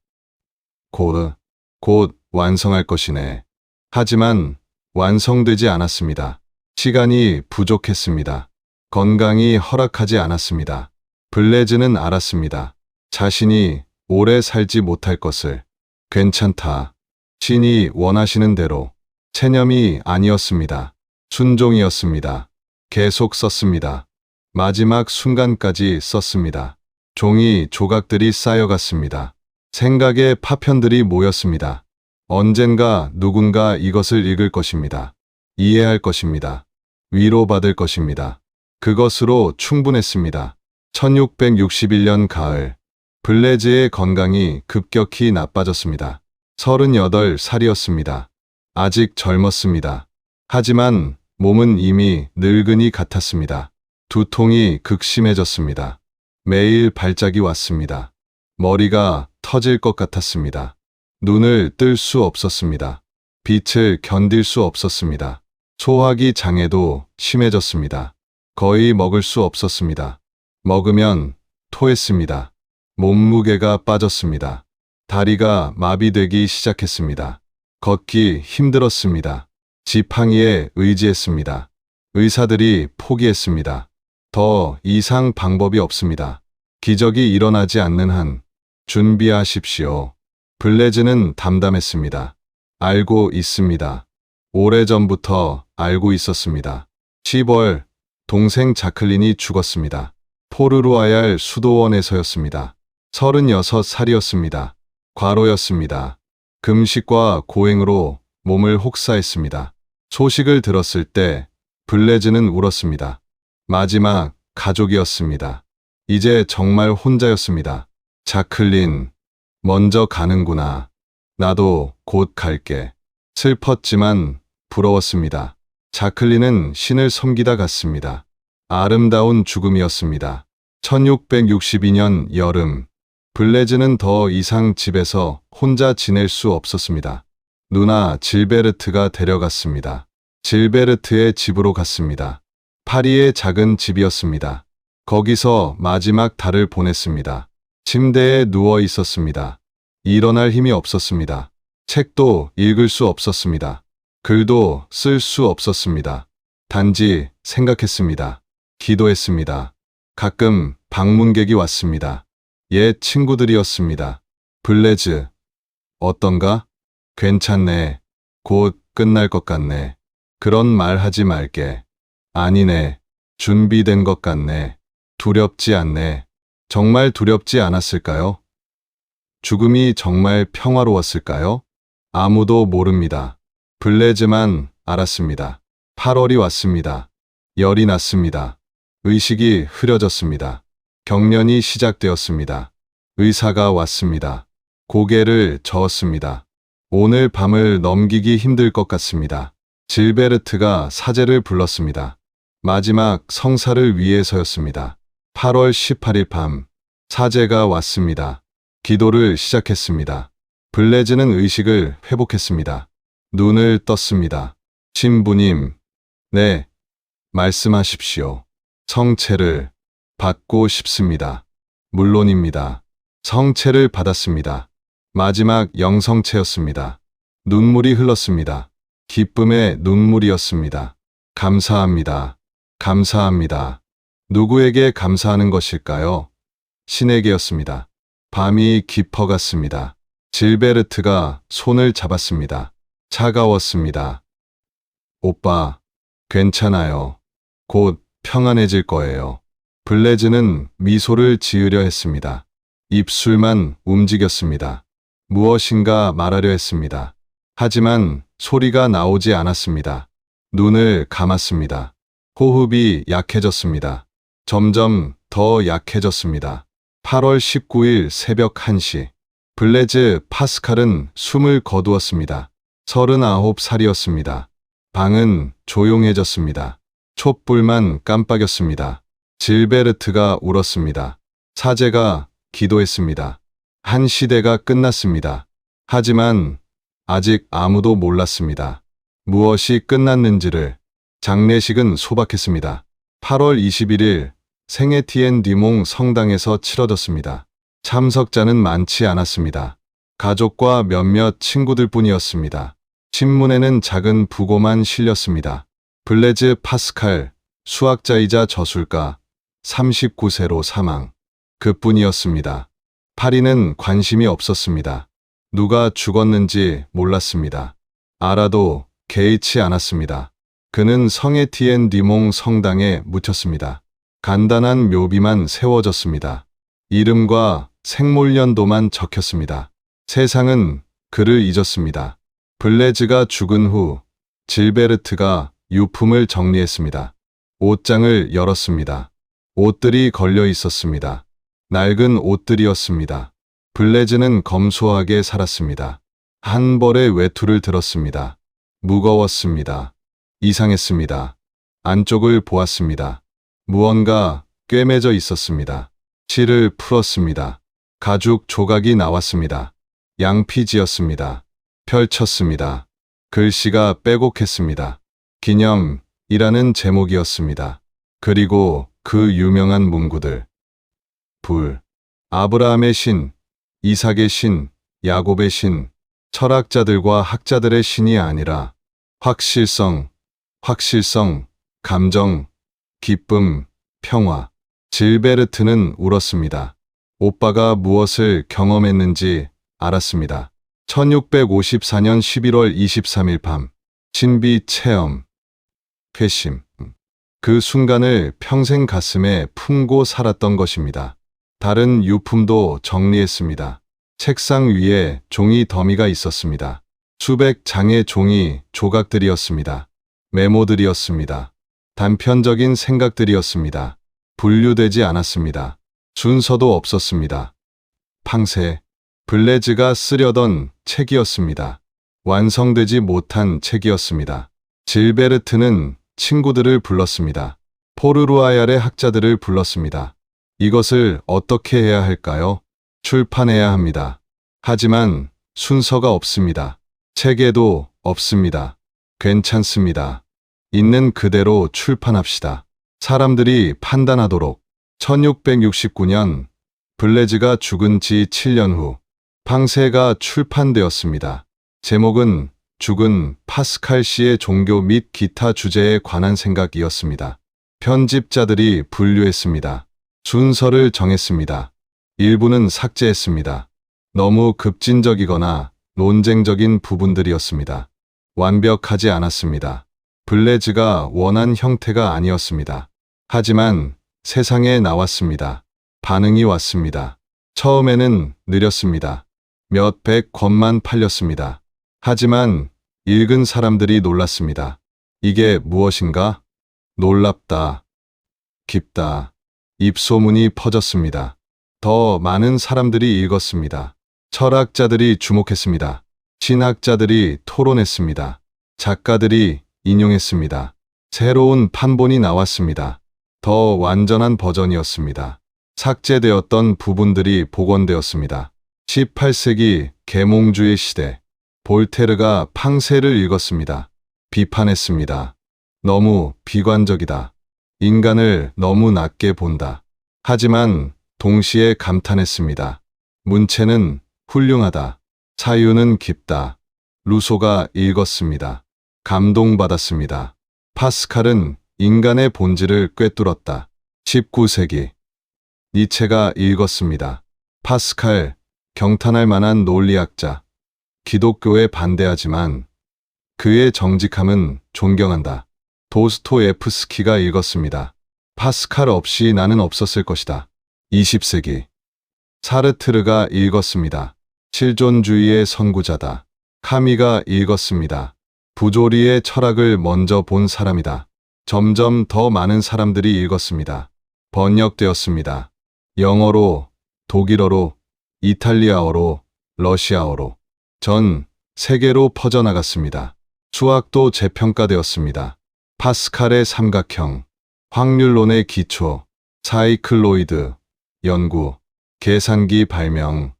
곧 완성할 것이네. 하지만 완성되지 않았습니다. 시간이 부족했습니다. 건강이 허락하지 않았습니다. 블레즈는 알았습니다. 자신이 오래 살지 못할 것을. 괜찮다. 신이 원하시는 대로. 체념이 아니었습니다. 순종이었습니다. 계속 썼습니다. 마지막 순간까지 썼습니다. 종이 조각들이 쌓여갔습니다. 생각의 파편들이 모였습니다. 언젠가 누군가 이것을 읽을 것입니다. 이해할 것입니다. 위로받을 것입니다. 그것으로 충분했습니다. 1661년 가을, 블레즈의 건강이 급격히 나빠졌습니다. 38살이었습니다. 아직 젊었습니다. 하지만 몸은 이미 늙은이 같았습니다. 두통이 극심해졌습니다. 매일 발작이 왔습니다. 머리가 터질 것 같았습니다. 눈을 뜰 수 없었습니다. 빛을 견딜 수 없었습니다. 소화기 장애도 심해졌습니다. 거의 먹을 수 없었습니다. 먹으면 토했습니다. 몸무게가 빠졌습니다. 다리가 마비되기 시작했습니다. 걷기 힘들었습니다. 지팡이에 의지했습니다. 의사들이 포기했습니다. 더 이상 방법이 없습니다. 기적이 일어나지 않는 한 준비하십시오. 블레즈는 담담했습니다. 알고 있습니다. 오래전부터 알고 있었습니다. 10월, 동생 자클린이 죽었습니다. 포르루아얄 수도원에서였습니다. 36살이었습니다. 과로였습니다. 금식과 고행으로 몸을 혹사했습니다. 소식을 들었을 때 블레즈는 울었습니다. 마지막 가족이었습니다. 이제 정말 혼자였습니다. 자클린, 먼저 가는구나. 나도 곧 갈게. 슬펐지만 부러웠습니다. 자클린은 신을 섬기다 갔습니다. 아름다운 죽음이었습니다. 1662년 여름, 블레즈는 더 이상 집에서 혼자 지낼 수 없었습니다. 누나 질베르트가 데려갔습니다. 질베르트의 집으로 갔습니다. 파리의 작은 집이었습니다. 거기서 마지막 달을 보냈습니다. 침대에 누워 있었습니다. 일어날 힘이 없었습니다. 책도 읽을 수 없었습니다. 글도 쓸 수 없었습니다. 단지 생각했습니다. 기도했습니다. 가끔 방문객이 왔습니다. 옛 친구들이었습니다. 블레즈, 어떤가? 괜찮네. 곧 끝날 것 같네. 그런 말 하지 말게. 아니네. 준비된 것 같네. 두렵지 않네. 정말 두렵지 않았을까요? 죽음이 정말 평화로웠을까요? 아무도 모릅니다. 블레즈만 알았습니다. 8월이 왔습니다. 열이 났습니다. 의식이 흐려졌습니다. 경련이 시작되었습니다. 의사가 왔습니다. 고개를 저었습니다. 오늘 밤을 넘기기 힘들 것 같습니다. 질베르트가 사제를 불렀습니다. 마지막 성사를 위해서였습니다. 8월 18일 밤, 사제가 왔습니다. 기도를 시작했습니다. 블레즈는 의식을 회복했습니다. 눈을 떴습니다. 신부님, 네, 말씀하십시오. 성체를 받고 싶습니다. 물론입니다. 성체를 받았습니다. 마지막 영성체였습니다. 눈물이 흘렀습니다. 기쁨의 눈물이었습니다. 감사합니다. 감사합니다. 누구에게 감사하는 것일까요? 신에게였습니다. 밤이 깊어갔습니다. 질베르트가 손을 잡았습니다. 차가웠습니다. 오빠, 괜찮아요. 곧 평안해질 거예요. 블레즈는 미소를 지으려 했습니다. 입술만 움직였습니다. 무엇인가 말하려 했습니다. 하지만 소리가 나오지 않았습니다. 눈을 감았습니다. 호흡이 약해졌습니다. 점점 더 약해졌습니다. 8월 19일 새벽 1시. 블레즈 파스칼은 숨을 거두었습니다. 39살이었습니다. 방은 조용해졌습니다. 촛불만 깜빡였습니다. 질베르트가 울었습니다. 사제가 기도했습니다. 한 시대가 끝났습니다. 하지만 아직 아무도 몰랐습니다. 무엇이 끝났는지를. 장례식은 소박했습니다. 8월 21일 생에티엔-디몽 성당에서 치러졌습니다. 참석자는 많지 않았습니다. 가족과 몇몇 친구들뿐이었습니다. 신문에는 작은 부고만 실렸습니다. 블레즈 파스칼, 수학자이자 저술가, 39세로 사망. 그뿐이었습니다. 파리는 관심이 없었습니다. 누가 죽었는지 몰랐습니다. 알아도 개의치 않았습니다. 그는 성에티엔-디몽 성당에 묻혔습니다. 간단한 묘비만 세워졌습니다. 이름과 생몰년도만 적혔습니다. 세상은 그를 잊었습니다. 블레즈가 죽은 후 질베르트가 유품을 정리했습니다. 옷장을 열었습니다. 옷들이 걸려 있었습니다. 낡은 옷들이었습니다. 블레즈는 검소하게 살았습니다. 한 벌의 외투를 들었습니다. 무거웠습니다. 이상했습니다. 안쪽을 보았습니다. 무언가 꿰매져 있었습니다. 실을 풀었습니다. 가죽 조각이 나왔습니다. 양피지였습니다. 펼쳤습니다. 글씨가 빼곡했습니다. 기념이라는 제목이었습니다. 그리고 그 유명한 문구들. 불, 아브라함의 신, 이삭의 신, 야곱의 신, 철학자들과 학자들의 신이 아니라 확실성, 감정, 기쁨, 평화. 질베르트는 울었습니다. 오빠가 무엇을 경험했는지 알았습니다. 1654년 11월 23일 밤, 신비 체험, 회심. 그 순간을 평생 가슴에 품고 살았던 것입니다. 다른 유품도 정리했습니다. 책상 위에 종이 더미가 있었습니다. 수백 장의 종이 조각들이었습니다. 메모들이었습니다. 단편적인 생각들이었습니다. 분류되지 않았습니다. 순서도 없었습니다. 팡세, 블레즈가 쓰려던 책이었습니다. 완성되지 못한 책이었습니다. 질베르트는 친구들을 불렀습니다. 포르루아얄의 학자들을 불렀습니다. 이것을 어떻게 해야 할까요? 출판해야 합니다. 하지만 순서가 없습니다. 책에도 없습니다. 괜찮습니다. 있는 그대로 출판합시다. 사람들이 판단하도록. 1669년 블레즈가 죽은 지 7년 후 팡세가 출판되었습니다. 제목은 죽은 파스칼 씨의 종교 및 기타 주제에 관한 생각이었습니다. 편집자들이 분류했습니다. 순서를 정했습니다. 일부는 삭제했습니다. 너무 급진적이거나 논쟁적인 부분들이었습니다. 완벽하지 않았습니다. 블레즈가 원한 형태가 아니었습니다. 하지만 세상에 나왔습니다. 반응이 왔습니다. 처음에는 느렸습니다. 몇백 권만 팔렸습니다. 하지만 읽은 사람들이 놀랐습니다. 이게 무엇인가? 놀랍다. 깊다. 입소문이 퍼졌습니다. 더 많은 사람들이 읽었습니다. 철학자들이 주목했습니다. 신학자들이 토론했습니다. 작가들이 인용했습니다. 새로운 판본이 나왔습니다. 더 완전한 버전이었습니다. 삭제되었던 부분들이 복원되었습니다. 18세기 계몽주의 시대. 볼테르가 팡세를 읽었습니다. 비판했습니다. 너무 비관적이다. 인간을 너무 낮게 본다. 하지만 동시에 감탄했습니다. 문체는 훌륭하다. 사유는 깊다. 루소가 읽었습니다. 감동받았습니다. 파스칼은 인간의 본질을 꿰뚫었다. 19세기 니체가 읽었습니다. 파스칼, 경탄할 만한 논리학자. 기독교에 반대하지만 그의 정직함은 존경한다. 도스토예프스키가 읽었습니다. 파스칼 없이 나는 없었을 것이다. 20세기 사르트르가 읽었습니다. 실존주의의 선구자다. 카미가 읽었습니다. 부조리의 철학을 먼저 본 사람이다. 점점 더 많은 사람들이 읽었습니다. 번역되었습니다. 영어로, 독일어로, 이탈리아어로, 러시아어로, 전 세계로 퍼져나갔습니다. 수학도 재평가되었습니다. 파스칼의 삼각형, 확률론의 기초, 사이클로이드, 연구, 계산기 발명,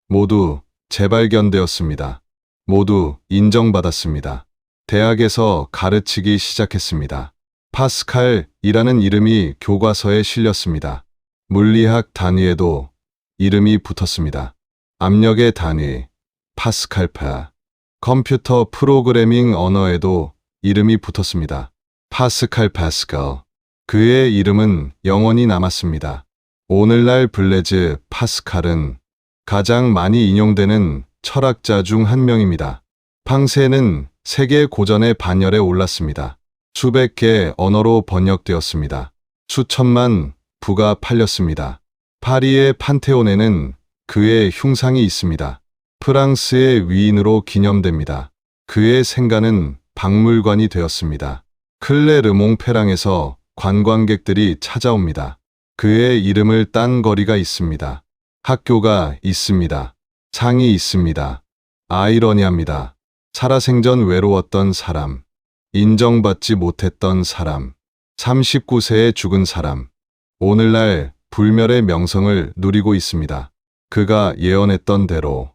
모두 재발견되었습니다. 모두 인정받았습니다. 대학에서 가르치기 시작했습니다. 파스칼이라는 이름이 교과서에 실렸습니다. 물리학 단위에도 이름이 붙었습니다. 압력의 단위, 파스칼파. 컴퓨터 프로그래밍 언어에도 이름이 붙었습니다. 파스칼 파스칼. 그의 이름은 영원히 남았습니다. 오늘날 블레즈 파스칼은 가장 많이 인용되는 철학자 중 한 명입니다. 팡세는 세계 고전의 반열에 올랐습니다. 수백 개의 언어로 번역되었습니다. 수천만 부가 팔렸습니다. 파리의 판테온에는 그의 흉상이 있습니다. 프랑스의 위인으로 기념됩니다. 그의 생가는 박물관이 되었습니다. 클레르몽페랑에서 관광객들이 찾아옵니다. 그의 이름을 딴 거리가 있습니다. 학교가 있습니다. 상이 있습니다. 아이러니합니다. 살아생전 외로웠던 사람, 인정받지 못했던 사람, 39세에 죽은 사람, 오늘날 불멸의 명성을 누리고 있습니다. 그가 예언했던 대로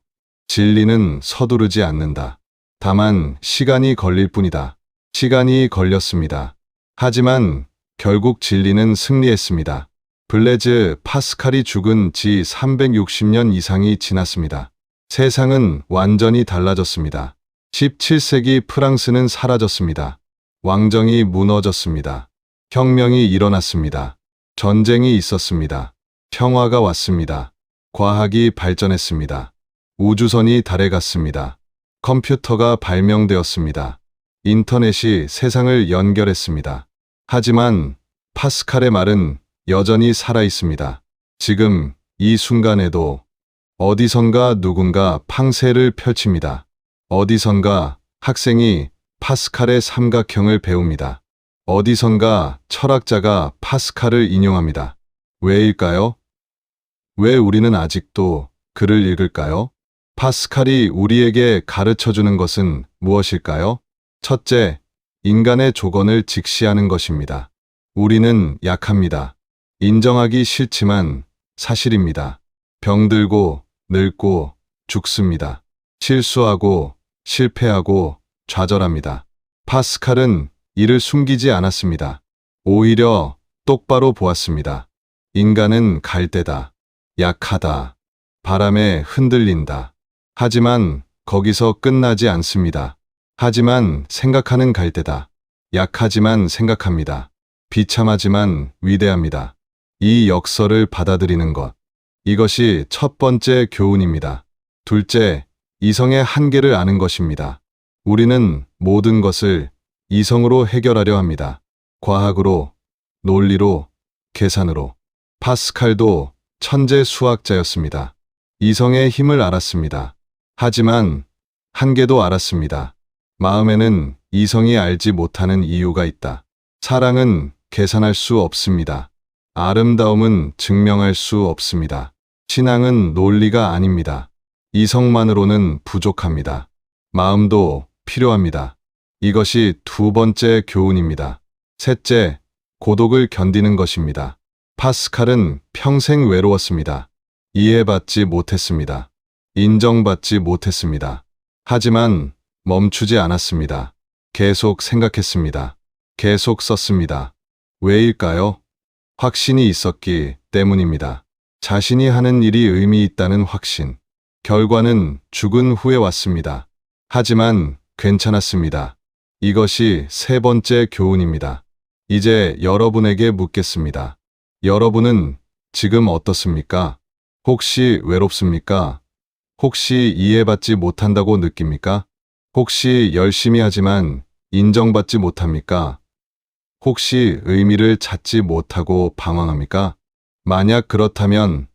진리는 서두르지 않는다. 다만 시간이 걸릴 뿐이다. 시간이 걸렸습니다. 하지만 결국 진리는 승리했습니다. 블레즈 파스칼이 죽은 지 360년 이상이 지났습니다. 세상은 완전히 달라졌습니다. 17세기 프랑스는 사라졌습니다. 왕정이 무너졌습니다. 혁명이 일어났습니다. 전쟁이 있었습니다. 평화가 왔습니다. 과학이 발전했습니다. 우주선이 달에 갔습니다. 컴퓨터가 발명되었습니다. 인터넷이 세상을 연결했습니다. 하지만 파스칼의 말은 여전히 살아 있습니다. 지금 이 순간에도 어디선가 누군가 팡세를 펼칩니다. 어디선가 학생이 파스칼의 삼각형을 배웁니다. 어디선가 철학자가 파스칼을 인용합니다. 왜일까요? 왜 우리는 아직도 그를 읽을까요? 파스칼이 우리에게 가르쳐주는 것은 무엇일까요? 첫째, 인간의 조건을 직시하는 것입니다. 우리는 약합니다. 인정하기 싫지만 사실입니다. 병들고 늙고 죽습니다. 실수하고 실패하고 좌절합니다. 파스칼은 이를 숨기지 않았습니다. 오히려 똑바로 보았습니다. 인간은 갈대다. 약하다. 바람에 흔들린다. 하지만 거기서 끝나지 않습니다. 하지만 생각하는 갈대다. 약하지만 생각합니다. 비참하지만 위대합니다. 이 역설을 받아들이는 것. 이것이 첫 번째 교훈입니다. 둘째, 이성의 한계를 아는 것입니다. 우리는 모든 것을 이성으로 해결하려 합니다. 과학으로, 논리로, 계산으로. 파스칼도 천재 수학자였습니다. 이성의 힘을 알았습니다. 하지만 한계도 알았습니다. 마음에는 이성이 알지 못하는 이유가 있다. 사랑은 계산할 수 없습니다. 아름다움은 증명할 수 없습니다. 신앙은 논리가 아닙니다. 이성만으로는 부족합니다. 마음도 필요합니다. 이것이 두 번째 교훈입니다. 셋째, 고독을 견디는 것입니다. 파스칼은 평생 외로웠습니다. 이해받지 못했습니다. 인정받지 못했습니다. 하지만 멈추지 않았습니다. 계속 생각했습니다. 계속 썼습니다. 왜일까요? 확신이 있었기 때문입니다. 자신이 하는 일이 의미 있다는 확신. 결과는 죽은 후에 왔습니다. 하지만 괜찮았습니다. 이것이 세 번째 교훈입니다. 이제 여러분에게 묻겠습니다. 여러분은 지금 어떻습니까? 혹시 외롭습니까? 혹시 이해받지 못한다고 느낍니까? 혹시 열심히 하지만 인정받지 못합니까? 혹시 의미를 찾지 못하고 방황합니까? 만약 그렇다면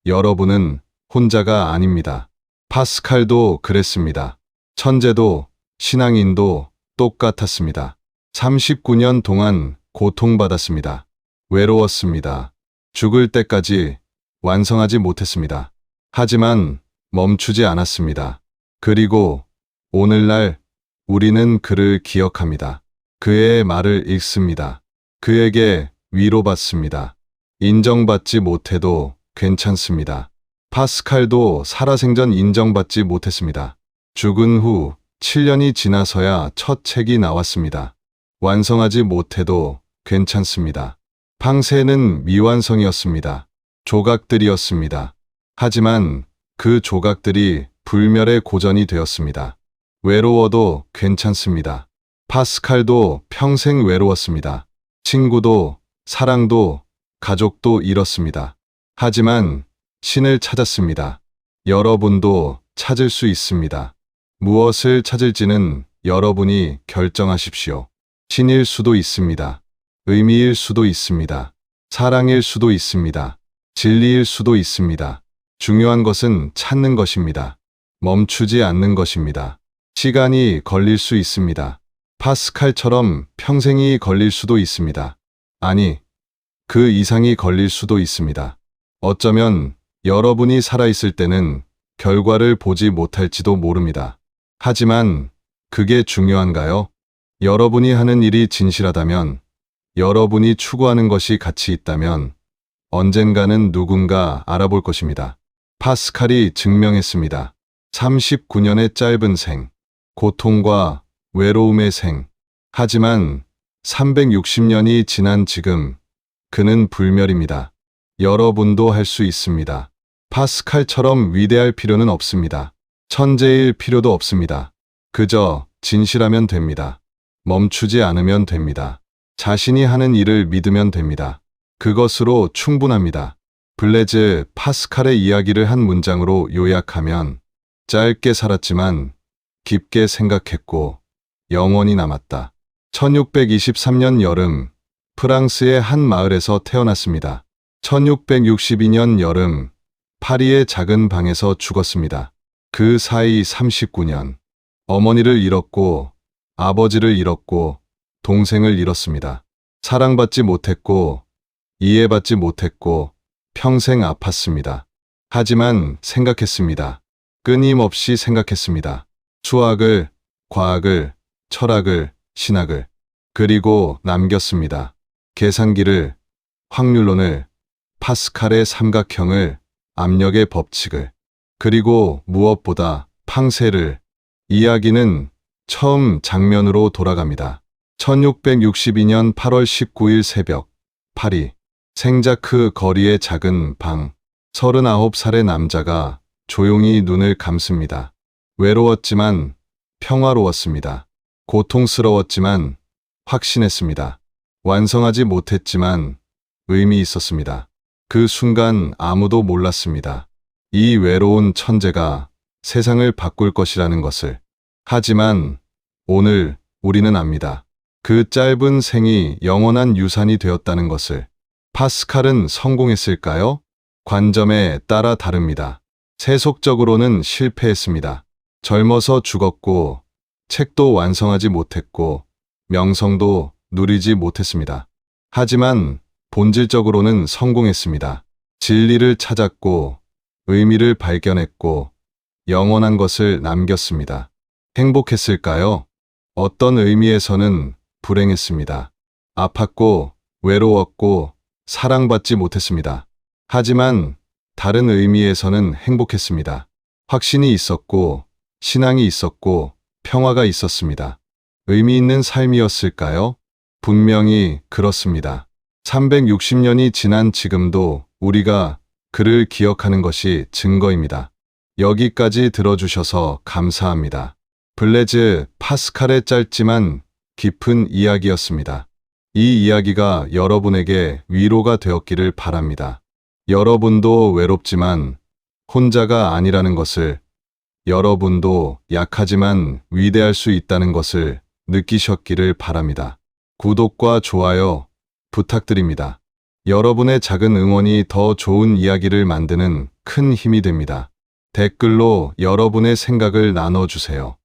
여러분은 혼자가 아닙니다. 파스칼도 그랬습니다. 천재도 신앙인도 똑같았습니다. 39년 동안 고통받았습니다. 외로웠습니다. 죽을 때까지 완성하지 못했습니다. 하지만 멈추지 않았습니다. 그리고 오늘날 우리는 그를 기억합니다. 그의 말을 읽습니다. 그에게 위로받습니다. 인정받지 못해도 괜찮습니다. 파스칼도 살아생전 인정받지 못했습니다. 죽은 후 7년이 지나서야 첫 책이 나왔습니다. 완성하지 못해도 괜찮습니다. 팡세는 미완성이었습니다. 조각들이었습니다. 하지만 그 조각들이 불멸의 고전이 되었습니다. 외로워도 괜찮습니다. 파스칼도 평생 외로웠습니다. 친구도, 사랑도, 가족도 잃었습니다. 하지만 신을 찾았습니다. 여러분도 찾을 수 있습니다. 무엇을 찾을지는 여러분이 결정하십시오. 신일 수도 있습니다. 의미일 수도 있습니다. 사랑일 수도 있습니다. 진리일 수도 있습니다. 중요한 것은 찾는 것입니다. 멈추지 않는 것입니다. 시간이 걸릴 수 있습니다. 파스칼처럼 평생이 걸릴 수도 있습니다. 아니, 그 이상이 걸릴 수도 있습니다. 어쩌면 여러분이 살아있을 때는 결과를 보지 못할지도 모릅니다. 하지만 그게 중요한가요? 여러분이 하는 일이 진실하다면, 여러분이 추구하는 것이 가치 있다면 언젠가는 누군가 알아볼 것입니다. 파스칼이 증명했습니다. 39년의 짧은 생, 고통과 외로움의 생. 하지만 360년이 지난 지금 그는 불멸입니다. 여러분도 할 수 있습니다. 파스칼처럼 위대할 필요는 없습니다. 천재일 필요도 없습니다. 그저 진실하면 됩니다. 멈추지 않으면 됩니다. 자신이 하는 일을 믿으면 됩니다. 그것으로 충분합니다. 블레즈 파스칼의 이야기를 한 문장으로 요약하면 짧게 살았지만 깊게 생각했고 영원히 남았다. 1623년 여름 프랑스의 한 마을에서 태어났습니다. 1662년 여름 파리의 작은 방에서 죽었습니다. 그 사이 39년 어머니를 잃었고 아버지를 잃었고 동생을 잃었습니다. 사랑받지 못했고 이해받지 못했고 평생 아팠습니다. 하지만 생각했습니다. 끊임없이 생각했습니다. 수학을, 과학을, 철학을, 신학을. 그리고 남겼습니다. 계산기를, 확률론을, 파스칼의 삼각형을, 압력의 법칙을. 그리고 무엇보다 팡세를. 이야기는 처음 장면으로 돌아갑니다. 1662년 8월 19일 새벽, 파리. 생자크 거리의 작은 방. 39살의 남자가 조용히 눈을 감습니다. 외로웠지만 평화로웠습니다. 고통스러웠지만 확신했습니다. 완성하지 못했지만 의미 있었습니다. 그 순간 아무도 몰랐습니다. 이 외로운 천재가 세상을 바꿀 것이라는 것을. 하지만 오늘 우리는 압니다. 그 짧은 생이 영원한 유산이 되었다는 것을. 파스칼은 성공했을까요? 관점에 따라 다릅니다. 세속적으로는 실패했습니다. 젊어서 죽었고, 책도 완성하지 못했고, 명성도 누리지 못했습니다. 하지만 본질적으로는 성공했습니다. 진리를 찾았고, 의미를 발견했고, 영원한 것을 남겼습니다. 행복했을까요? 어떤 의미에서는 불행했습니다. 아팠고, 외로웠고, 사랑받지 못했습니다. 하지만 다른 의미에서는 행복했습니다. 확신이 있었고, 신앙이 있었고, 평화가 있었습니다. 의미 있는 삶이었을까요? 분명히 그렇습니다. 360년이 지난 지금도 우리가 그를 기억하는 것이 증거입니다. 여기까지 들어주셔서 감사합니다. 블레즈 파스칼의 짧지만 깊은 이야기였습니다. 이 이야기가 여러분에게 위로가 되었기를 바랍니다. 여러분도 외롭지만 혼자가 아니라는 것을, 여러분도 약하지만 위대할 수 있다는 것을 느끼셨기를 바랍니다. 구독과 좋아요 부탁드립니다. 여러분의 작은 응원이 더 좋은 이야기를 만드는 큰 힘이 됩니다. 댓글로 여러분의 생각을 나눠주세요.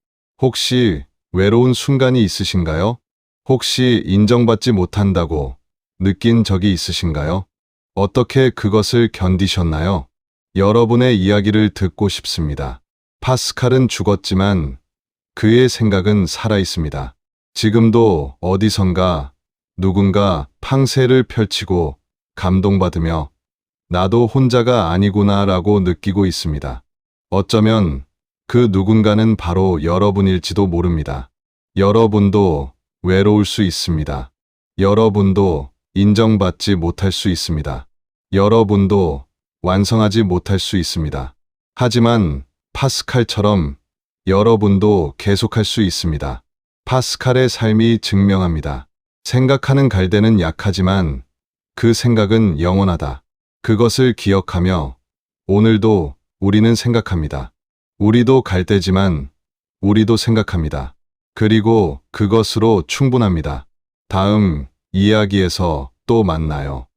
혹시 외로운 순간이 있으신가요? 혹시 인정받지 못한다고 느낀 적이 있으신가요? 어떻게 그것을 견디셨나요? 여러분의 이야기를 듣고 싶습니다. 파스칼은 죽었지만 그의 생각은 살아 있습니다. 지금도 어디선가 누군가 팡세를 펼치고 감동받으며 나도 혼자가 아니구나라고 느끼고 있습니다. 어쩌면 그 누군가는 바로 여러분일지도 모릅니다. 여러분도 외로울 수 있습니다. 여러분도 인정받지 못할 수 있습니다. 여러분도 완성하지 못할 수 있습니다. 하지만 파스칼처럼 여러분도 계속할 수 있습니다. 파스칼의 삶이 증명합니다. 생각하는 갈대는 약하지만 그 생각은 영원하다. 그것을 기억하며 오늘도 우리는 생각합니다. 우리도 갈대지만 우리도 생각합니다. 그리고 그것으로 충분합니다. 다음 이야기에서 또 만나요.